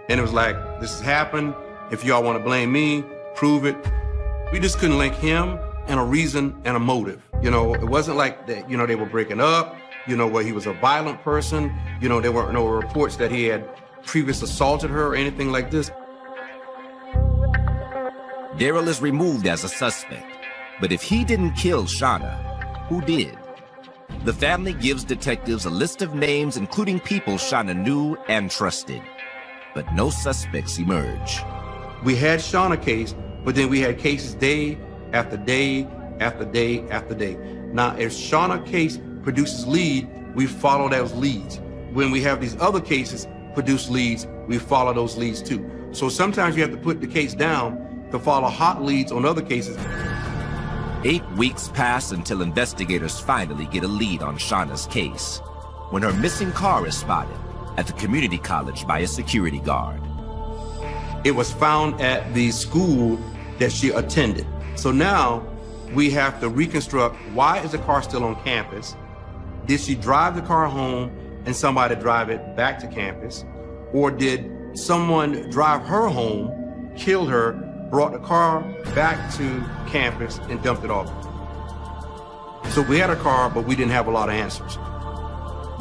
And it was like, this has happened. If y'all want to blame me, prove it. We just couldn't link him and a reason and a motive. You know, it wasn't like that, you know, they were breaking up, you know, where he was a violent person. You know, there weren't no reports that he had previously assaulted her or anything like this. Daryl is removed as a suspect, but if he didn't kill Shauna, who did? The family gives detectives a list of names, including people Shauna knew and trusted, but no suspects emerge. We had Shauna case, but then we had cases day after day after day after day. Now, if Shauna case produces lead, we follow those leads. When we have these other cases produce leads, we follow those leads too. So sometimes you have to put the case down to follow hot leads on other cases. 8 weeks pass until investigators finally get a lead on Shauna's case, when her missing car is spotted at the community college by a security guard. It was found at the school that she attended. So now we have to reconstruct, why is the car still on campus? Did she drive the car home and somebody drive it back to campus? Or did someone drive her home, killed her, brought the car back to campus and dumped it off? So we had a car, but we didn't have a lot of answers.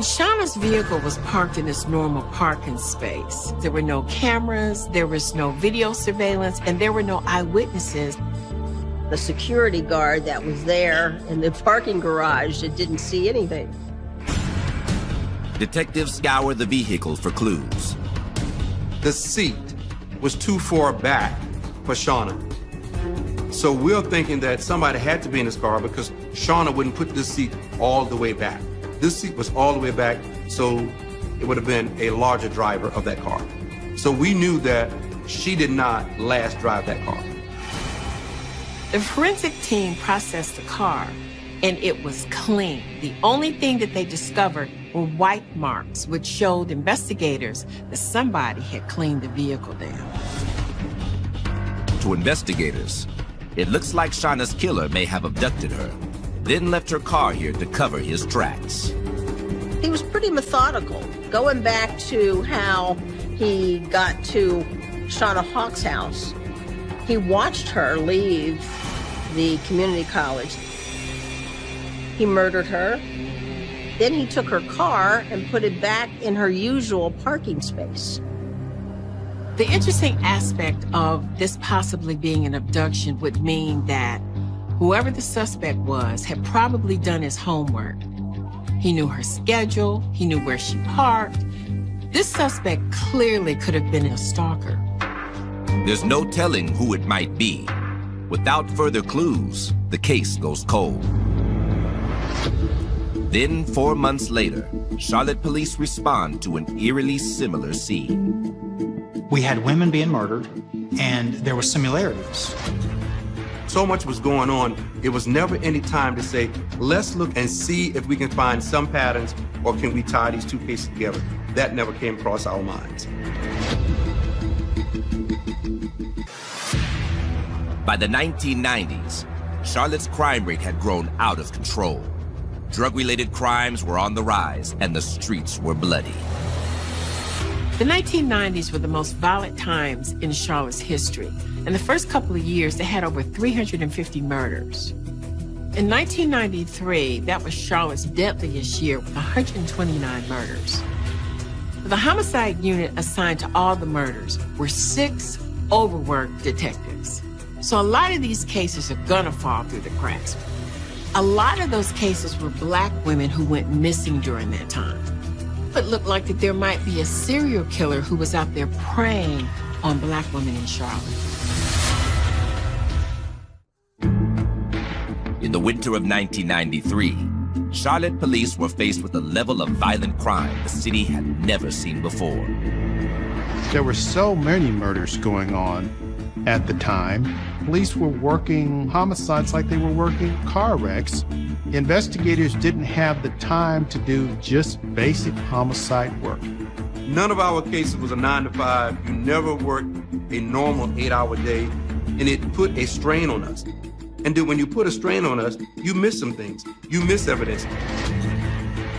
Shauna's vehicle was parked in its normal parking space. There were no cameras, there was no video surveillance, and there were no eyewitnesses. The security guard that was there in the parking garage, it didn't see anything. Detectives scour the vehicle for clues. The seat was too far back for Shauna. So we're thinking that somebody had to be in this car because Shauna wouldn't put this seat all the way back. This seat was all the way back, so it would have been a larger driver of that car. So we knew that she did not last drive that car. The forensic team processed the car, and it was clean. The only thing that they discovered were white marks, which showed investigators that somebody had cleaned the vehicle down. To investigators, it looks like Shauna's killer may have abducted her, then left her car here to cover his tracks. He was pretty methodical. Going back to how he got to Shauna Hawk's house, he watched her leave the community college. He murdered her. Then he took her car and put it back in her usual parking space. The interesting aspect of this possibly being an abduction would mean that whoever the suspect was had probably done his homework. He knew her schedule, he knew where she parked. This suspect clearly could have been a stalker. There's no telling who it might be. Without further clues, the case goes cold. Then, 4 months later, Charlotte police respond to an eerily similar scene. We had women being murdered, and there were similarities. So much was going on, it was never any time to say, let's look and see if we can find some patterns or can we tie these two cases together. That never came across our minds. By the 1990s, Charlotte's crime rate had grown out of control. Drug-related crimes were on the rise and the streets were bloody. The 1990s were the most violent times in Charlotte's history. In the first couple of years, they had over 350 murders. In 1993, that was Charlotte's deadliest year with 129 murders. The homicide unit assigned to all the murders were 6 overworked detectives. So a lot of these cases are gonna fall through the cracks. A lot of those cases were Black women who went missing during that time. It looked like that there might be a serial killer who was out there preying on Black women in Charlotte. In the winter of 1993, Charlotte police were faced with a level of violent crime the city had never seen before. There were so many murders going on at the time. Police were working homicides like they were working car wrecks. Investigators didn't have the time to do just basic homicide work. None of our cases was a 9 to 5. You never worked a normal 8-hour day, and it put a strain on us. And then when you put a strain on us, you miss some things. You miss evidence.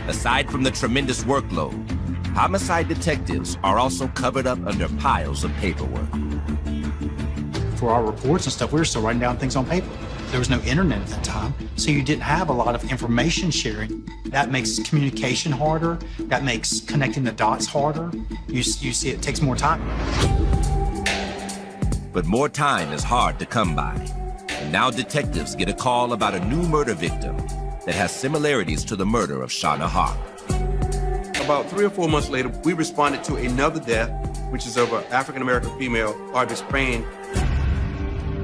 Aside from the tremendous workload, homicide detectives are also covered up under piles of paperwork. For our reports and stuff, we were still writing down things on paper. There was no internet at that time, so you didn't have a lot of information sharing. That makes communication harder. That makes connecting the dots harder. You see, it takes more time. But more time is hard to come by. And now detectives get a call about a new murder victim that has similarities to the murder of Shauna Hawk. About 3 or 4 months later, we responded to another death, which is of an African-American female, Audrey Spain.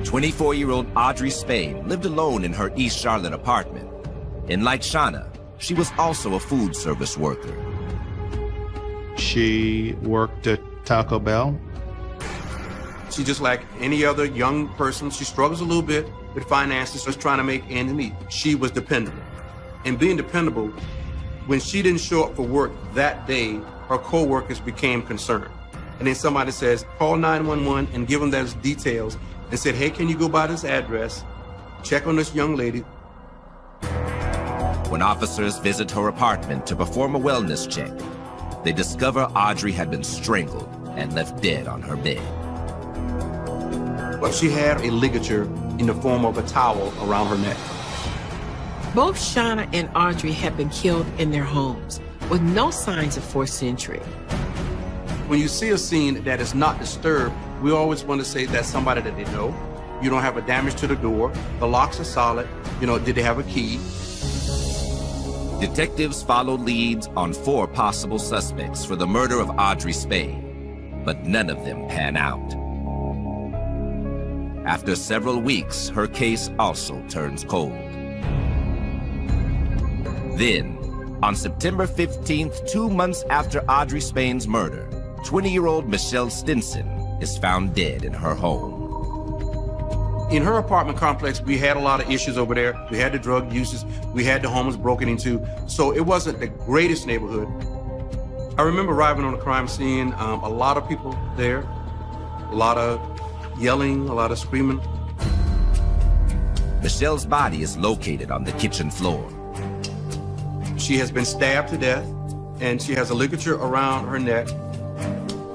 24-year-old Audrey Spain lived alone in her East Charlotte apartment. And like Shauna, she was also a food service worker. She worked at Taco Bell. She just like any other young person, she struggles a little bit with finances, just trying to make ends meet. She was dependable. And being dependable, when she didn't show up for work that day, her co-workers became concerned. And then somebody says, call 911 and give them those details and said, hey, can you go by this address, check on this young lady. When officers visit her apartment to perform a wellness check, they discover Audrey had been strangled and left dead on her bed. But she had a ligature in the form of a towel around her neck. Both Shauna and Audrey had been killed in their homes with no signs of forced entry. When you see a scene that is not disturbed, we always want to say that's somebody that they know. You don't have a damage to the door. The locks are solid. You know, did they have a key? Detectives followed leads on 4 possible suspects for the murder of Audrey Spain, but none of them pan out. After several weeks, her case also turns cold. Then, on September 15th, 2 months after Audrey Spain's murder, 20-year-old Michelle Stinson is found dead in her home. In her apartment complex, we had a lot of issues over there. We had the drug uses, we had the homes broken into, so it wasn't the greatest neighborhood. I remember arriving on the crime scene, a lot of people there, a lot of yelling, a lot of screaming. Michelle's body is located on the kitchen floor. She has been stabbed to death, and she has a ligature around her neck.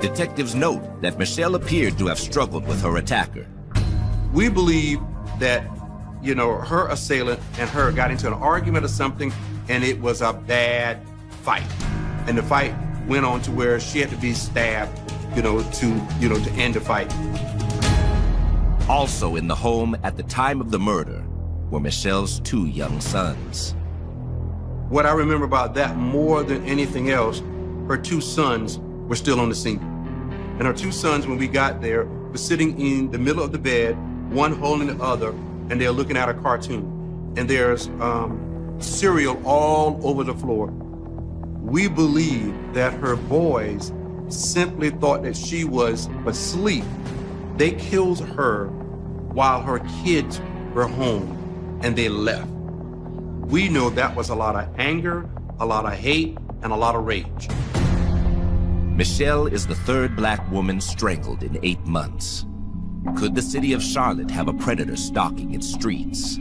Detectives note that Michelle appeared to have struggled with her attacker. We believe that, you know, her assailant and her got into an argument or something, and it was a bad fight. And the fight went on to where she had to be stabbed to end the fight. Also in the home at the time of the murder were Michelle's 2 young sons. What I remember about that more than anything else, her 2 sons were still on the scene. And her 2 sons, when we got there, were sitting in the middle of the bed, one holding the other, and they're looking at a cartoon. And there's cereal all over the floor. We believe that her boys simply thought that she was asleep. They killed her while her kids were home, and they left. We know that was a lot of anger, a lot of hate, and a lot of rage. Michelle is the 3rd black woman strangled in 8 months. Could the city of Charlotte have a predator stalking its streets?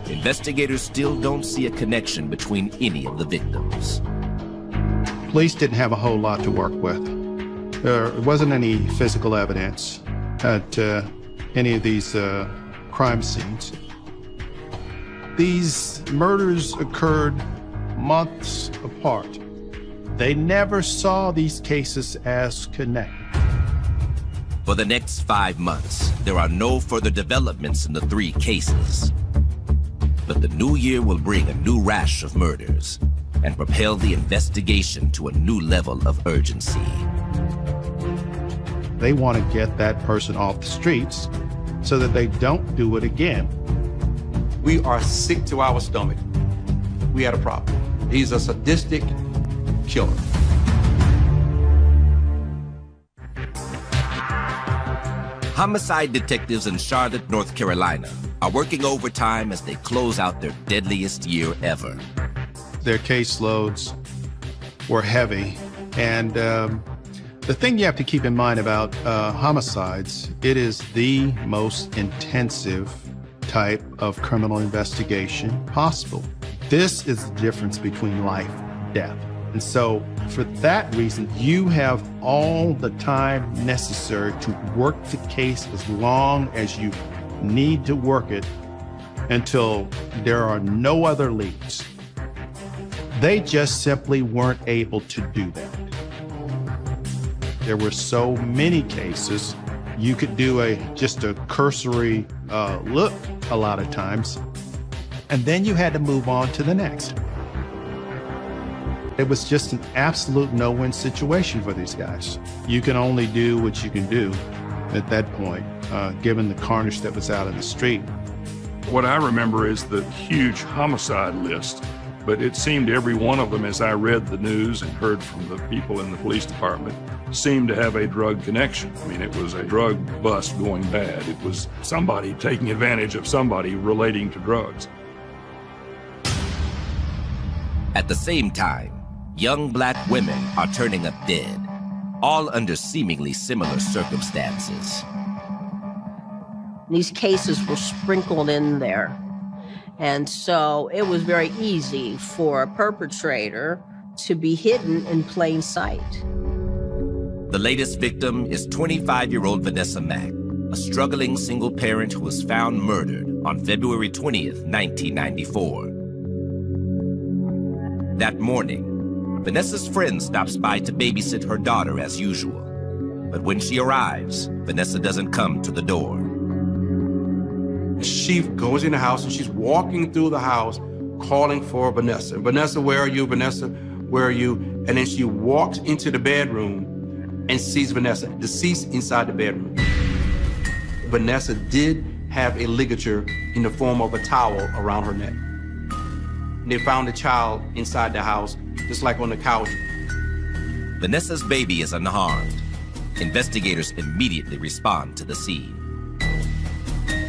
Investigators still don't see a connection between any of the victims. Police didn't have a whole lot to work with. There wasn't any physical evidence at any of these crime scenes. These murders occurred months apart. They never saw these cases as connected. For the next 5 months, there are no further developments in the 3 cases. But the new year will bring a new rash of murders and propel the investigation to a new level of urgency. They want to get that person off the streets so that they don't do it again. We are sick to our stomach. We had a problem. He's a sadistic killer. Homicide detectives in Charlotte, North Carolina are working overtime as they close out their deadliest year ever. Their caseloads were heavy, and the thing you have to keep in mind about homicides, it is the most intensive type of criminal investigation possible. This is the difference between life and death. And so for that reason, you have all the time necessary to work the case as long as you need to work it until there are no other leads. They just simply weren't able to do that. There were so many cases, you could do just a cursory look a lot of times, and then you had to move on to the next. It was just an absolute no-win situation for these guys. You can only do what you can do at that point, given the carnage that was out in the street. What I remember is the huge homicide list, but it seemed every one of them, as I read the news and heard from the people in the police department, seemed to have a drug connection. I mean, it was a drug bust going bad. It was somebody taking advantage of somebody relating to drugs. At the same time, young black women are turning up dead, all under seemingly similar circumstances. These cases were sprinkled in there. And so it was very easy for a perpetrator to be hidden in plain sight. The latest victim is 25-year-old Vanessa Mack, a struggling single parent who was found murdered on February 20th, 1994. That morning, Vanessa's friend stops by to babysit her daughter as usual. But when she arrives, Vanessa doesn't come to the door. She goes in the house and she's walking through the house calling for Vanessa. Vanessa, where are you? Vanessa, where are you? And then she walks into the bedroom and sees Vanessa deceased inside the bedroom. Vanessa did have a ligature in the form of a towel around her neck. They found the child inside the house, just like on the couch. Vanessa's baby is unharmed. Investigators immediately respond to the scene.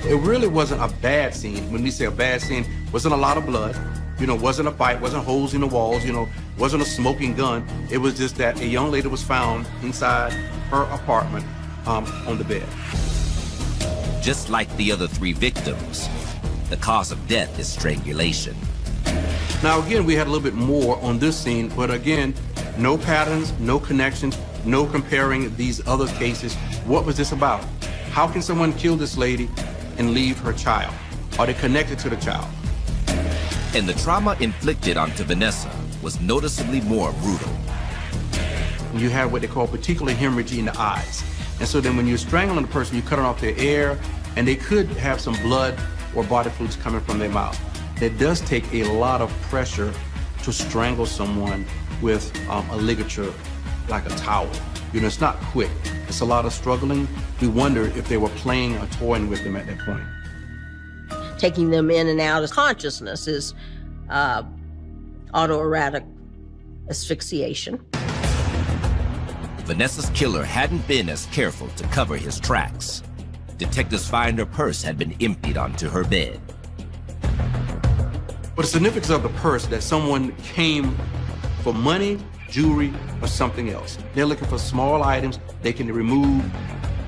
It really wasn't a bad scene. When we say a bad scene, wasn't a lot of blood, wasn't a fight, wasn't holes in the walls, wasn't a smoking gun. It was just that a young lady was found inside her apartment on the bed. Just like the other 3 victims, the cause of death is strangulation. Now, again, we had a little bit more on this scene, but again, no patterns, no connections, no comparing these other cases. What was this about? How can someone kill this lady and leave her child? Are they connected to the child? And the trauma inflicted onto Vanessa was noticeably more brutal. and you have what they call particular hemorrhage in the eyes. And so then when you're strangling the person, you're cutting off their air, and they could have some blood or body fluids coming from their mouth. It does take a lot of pressure to strangle someone with a ligature like a towel. You know, it's not quick. It's a lot of struggling. We wonder if they were playing or toying with them at that point. Taking them in and out of consciousness is autoerotic asphyxiation. Vanessa's killer hadn't been as careful to cover his tracks. Detectives find her purse had been emptied onto her bed. But the significance of the purse, that someone came for money, jewelry, or something else. They're looking for small items they can remove,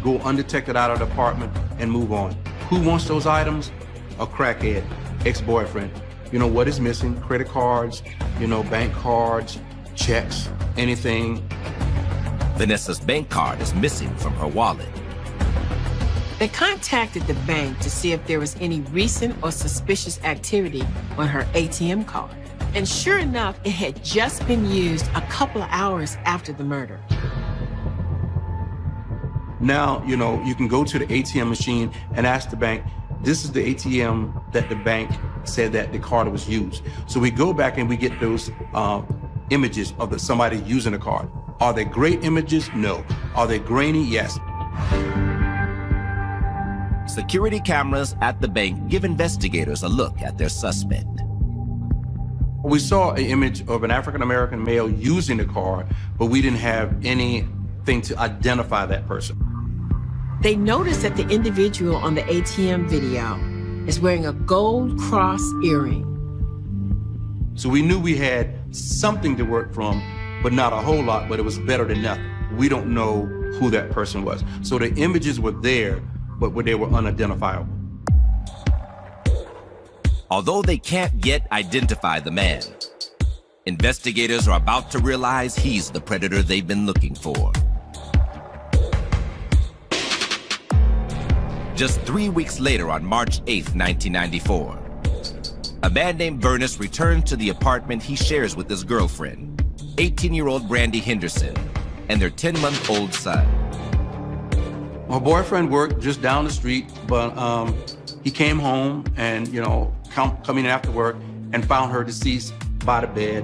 go undetected out of the apartment, and move on. Who wants those items? A crackhead, ex-boyfriend. You know, what is missing? Credit cards, you know, bank cards, checks, anything. Vanessa's bank card is missing from her wallet. They contacted the bank to see if there was any recent or suspicious activity on her ATM card. And sure enough, it had just been used a couple of hours after the murder. Now, you know, you can go to the ATM machine and ask the bank, this is the ATM that the bank said that the card was used. So we go back and we get those images of somebody using the card. Are they great images? No. Are they grainy? Yes. Security cameras at the bank give investigators a look at their suspect. We saw an image of an African-American male using the card, but we didn't have anything to identify that person. They noticed that the individual on the ATM video is wearing a gold cross earring. So we knew we had something to work from, but not a whole lot, but it was better than nothing. We don't know who that person was. So the images were there, but they were unidentifiable. Although they can't yet identify the man, investigators are about to realize he's the predator they've been looking for. Just 3 weeks later, on March 8th, 1994, a man named Bernice returned to the apartment he shares with his girlfriend, 18-year-old Brandy Henderson, and their 10-month-old son. My boyfriend worked just down the street, but he came home and, you know, coming after work and found her deceased by the bed.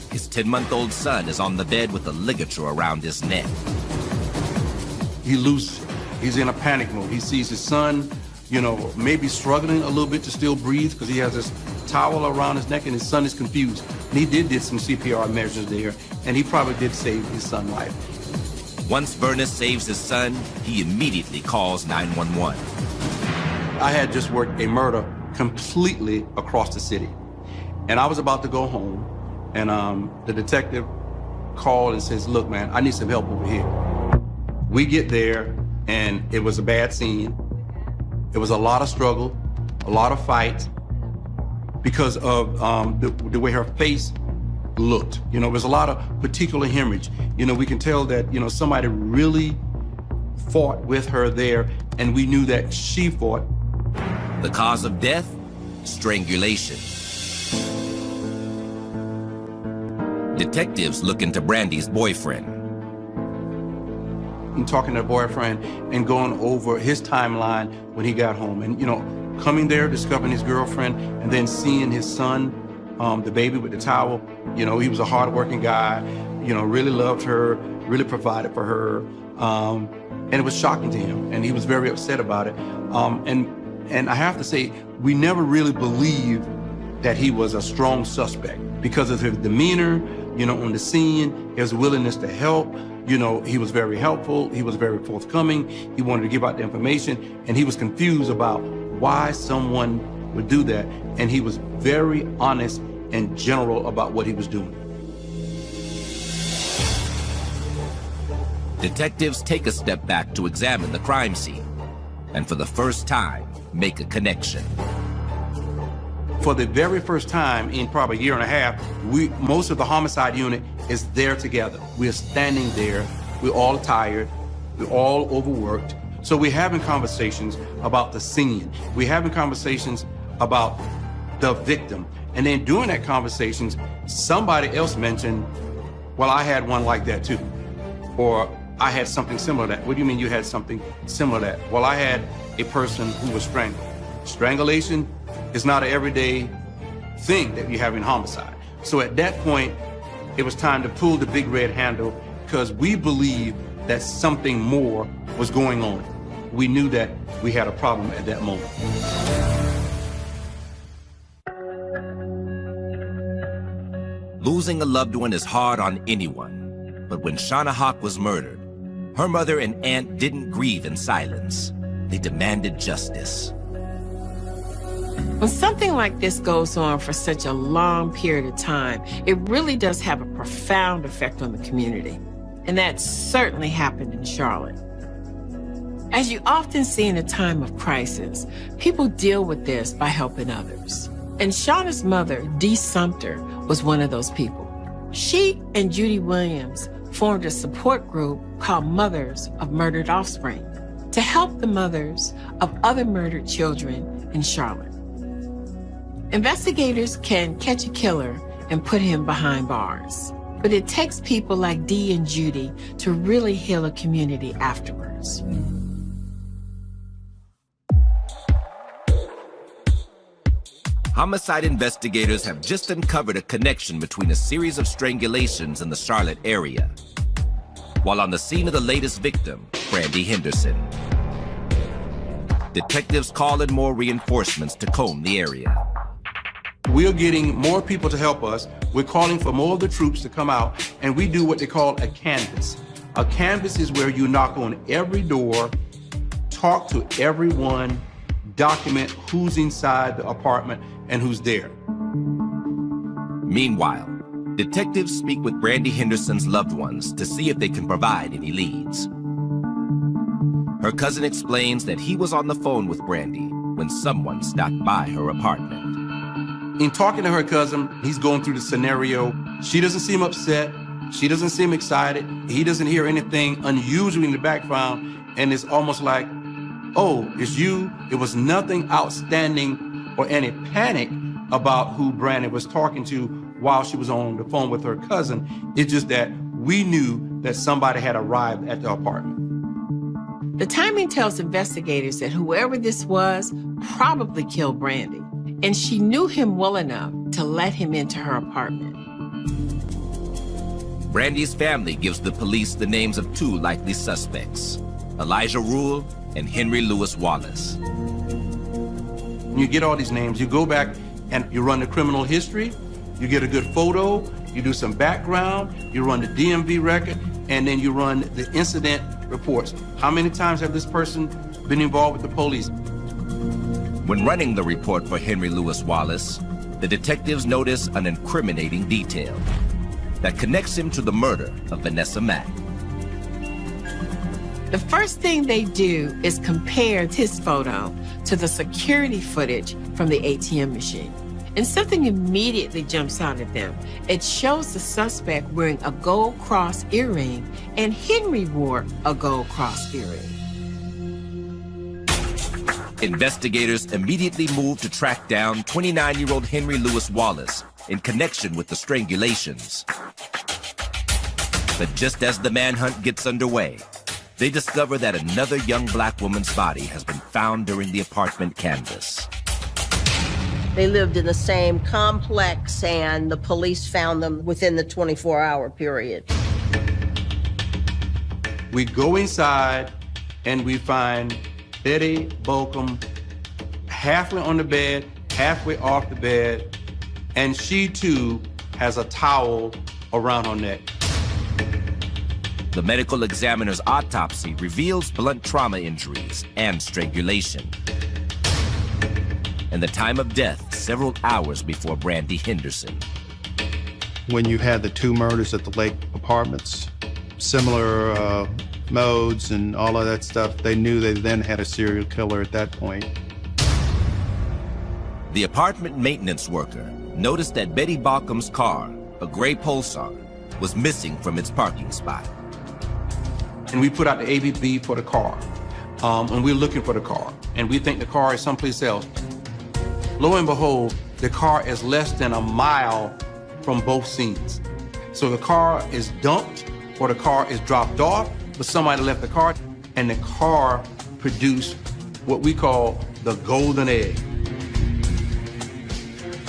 His 10-month-old son is on the bed with a ligature around his neck. He loses it. He's in a panic mode. He sees his son, you know, maybe struggling a little bit to still breathe because he has this towel around his neck and his son is confused. And he did some CPR measures there, and he probably did save his son's life. Once Bernice saves his son, he immediately calls 911. I had just worked a murder completely across the city. And I was about to go home, and the detective called and says, look, man, I need some help over here. We get there, and it was a bad scene. It was a lot of struggle, a lot of fight, because of the way her face looked. You know, there's a lot of particular hemorrhage. You know, we can tell that, you know, somebody really fought with her there, and we knew that she fought. The cause of death? Strangulation. Detectives look into Brandy's boyfriend. And talking to her boyfriend and going over his timeline when he got home. And, you know, coming there, discovering his girlfriend, and then seeing his son, the baby with the towel. You know, he was a hardworking guy, you know, really loved her, really provided for her. And it was shocking to him, and he was very upset about it. And I have to say, we never really believed that he was a strong suspect because of his demeanor, you know, on the scene, his willingness to help. You know, he was very helpful. He was very forthcoming. He wanted to give out the information, and he was confused about why someone would do that. And he was very honest and general about what he was doing. Detectives take a step back to examine the crime scene, and for the first time, make a connection. For the very first time in probably a year and a half, most of the homicide unit is there together. We're standing there, we're all tired, we're all overworked. So we're having conversations about the scene. We're having conversations about the victim. And then during that conversations, somebody else mentioned well, I had one like that too. Or I had something similar to that. What do you mean you had something similar to that? Well, I had a person who was strangled. Strangulation is not an everyday thing that you have in homicide. So at that point, it was time to pull the big red handle because we believed that something more was going on. We knew that we had a problem at that moment. Losing a loved one is hard on anyone, but when Shauna Hawk was murdered, her mother and aunt didn't grieve in silence. They demanded justice. When something like this goes on for such a long period of time, it really does have a profound effect on the community. And that certainly happened in Charlotte. As you often see in a time of crisis, people deal with this by helping others. And Shauna's mother, Dee Sumter, was one of those people. She and Judy Williams formed a support group called Mothers of Murdered Offspring to help the mothers of other murdered children in Charlotte. Investigators can catch a killer and put him behind bars, but it takes people like Dee and Judy to really heal a community afterwards. Homicide investigators have just uncovered a connection between a series of strangulations in the Charlotte area, while on the scene of the latest victim, Brandy Henderson. Detectives call in more reinforcements to comb the area. We're getting more people to help us. We're calling for more of the troops to come out, and we do what they call a canvass. A canvass is where you knock on every door, talk to everyone, document who's inside the apartment and who's there. Meanwhile, detectives speak with Brandy Henderson's loved ones to see if they can provide any leads. Her cousin explains that he was on the phone with Brandy when someone stopped by her apartment. In talking to her cousin, he's going through the scenario. She doesn't seem upset. She doesn't seem excited. He doesn't hear anything unusual in the background. And it's almost like, oh, it's you. It was nothing outstanding or any panic about who Brandy was talking to while she was on the phone with her cousin. It's just that we knew that somebody had arrived at the apartment. The timing tells investigators that whoever this was probably killed Brandy, and she knew him well enough to let him into her apartment. Brandy's family gives the police the names of two likely suspects, Elijah Rule and Henry Louis Wallace. You get all these names, you go back and you run the criminal history, you get a good photo, you do some background, you run the DMV record, and then you run the incident reports. How many times have this person been involved with the police? When running the report for Henry Louis Wallace, the detectives notice an incriminating detail that connects him to the murder of Vanessa Mack. The first thing they do is compare his photo to the security footage from the ATM machine. And something immediately jumps out at them. It shows the suspect wearing a gold cross earring, and Henry wore a gold cross earring. Investigators immediately move to track down 29-year-old Henry Louis Wallace in connection with the strangulations. But just as the manhunt gets underway, they discover that another young black woman's body has been found during the apartment canvass. They lived in the same complex, and the police found them within the 24-hour period. We go inside and we find Betty Bolcom halfway on the bed, halfway off the bed, and she too has a towel around her neck. The medical examiner's autopsy reveals blunt trauma injuries and strangulation. And the time of death several hours before Brandy Henderson. When you had the two murders at the Lake Apartments, similar modes and all of that stuff, they knew they then had a serial killer at that point. The apartment maintenance worker noticed that Betty Bolcom's car, a gray Pulsar, was missing from its parking spot. And we put out the ABB for the car, and we're looking for the car, and we think the car is someplace else. Lo and behold, the car is less than a mile from both scenes. So the car is dumped or the car is dropped off, but somebody left the car, and the car produced what we call the golden egg.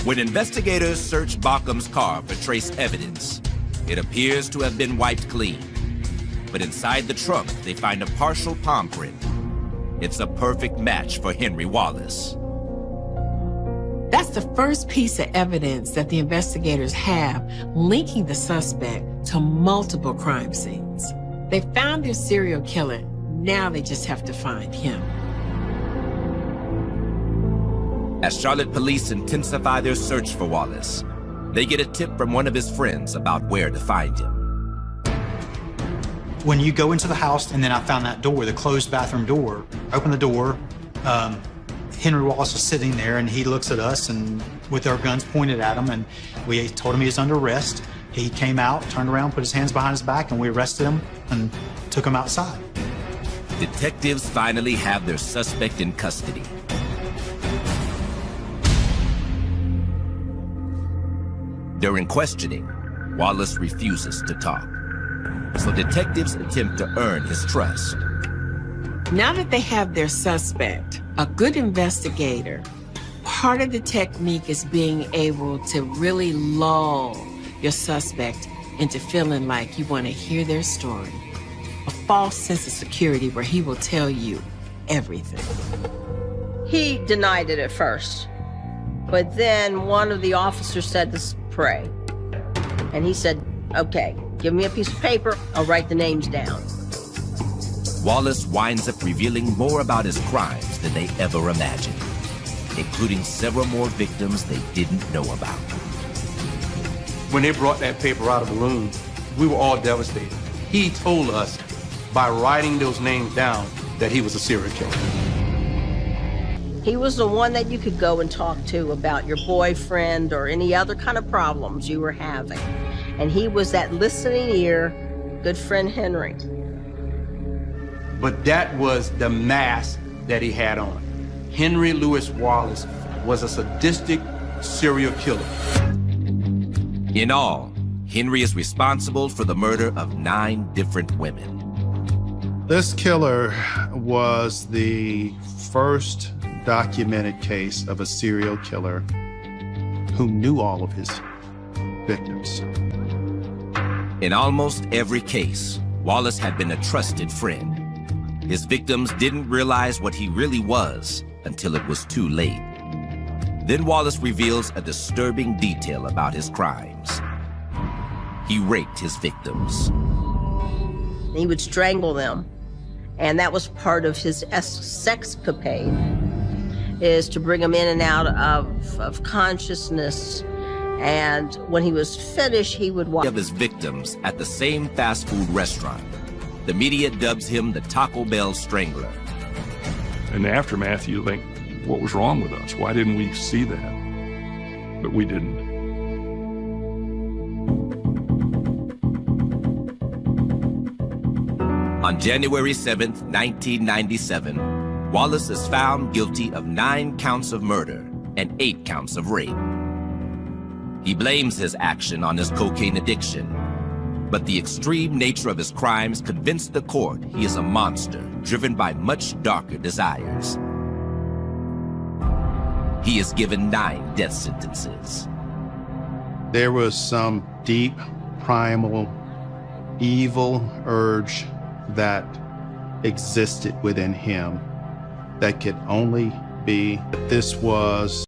When investigators search Baucom's car for trace evidence, it appears to have been wiped clean. But inside the trunk, they find a partial palm print. It's a perfect match for Henry Wallace. That's the first piece of evidence that the investigators have linking the suspect to multiple crime scenes. They found their serial killer. Now they just have to find him. As Charlotte police intensify their search for Wallace, they get a tip from one of his friends about where to find him. When you go into the house, and then I found that door, the closed bathroom door, open the door, Henry Wallace was sitting there, and he looks at us and with our guns pointed at him, and we told him he was under arrest. He came out, turned around, put his hands behind his back, and we arrested him and took him outside. Detectives finally have their suspect in custody. During questioning, Wallace refuses to talk. So detectives attempt to earn his trust. Now that they have their suspect, a good investigator, part of the technique is being able to really lull your suspect into feeling like you want to hear their story. A false sense of security where he will tell you everything. He denied it at first, but then one of the officers said to pray. And he said, okay, give me a piece of paper, I'll write the names down. Wallace winds up revealing more about his crimes than they ever imagined, including several more victims they didn't know about. When they brought that paper out of the room, we were all devastated. He told us by writing those names down that he was a serial killer. He was the one that you could go and talk to about your boyfriend or any other kind of problems you were having. And he was that listening ear, good friend Henry. But that was the mask that he had on. Henry Louis Wallace was a sadistic serial killer. In all, Henry is responsible for the murder of 9 different women. This killer was the first documented case of a serial killer who knew all of his victims. In almost every case, Wallace had been a trusted friend. His victims didn't realize what he really was until it was too late. Then Wallace reveals a disturbing detail about his crimes. He raped his victims. He would strangle them, and that was part of his sexcapade, is to bring them in and out of consciousness. And when he was finished, he would walk. Of his victims at the same fast food restaurant. The media dubs him the Taco Bell Strangler. In the aftermath, you think, what was wrong with us? Why didn't we see that? But we didn't. On January 7th, 1997, Wallace is found guilty of 9 counts of murder and 8 counts of rape. He blames his action on his cocaine addiction, but the extreme nature of his crimes convinced the court he is a monster driven by much darker desires. He is given 9 death sentences. There was some deep, primal, evil urge that existed within him that could only be that this was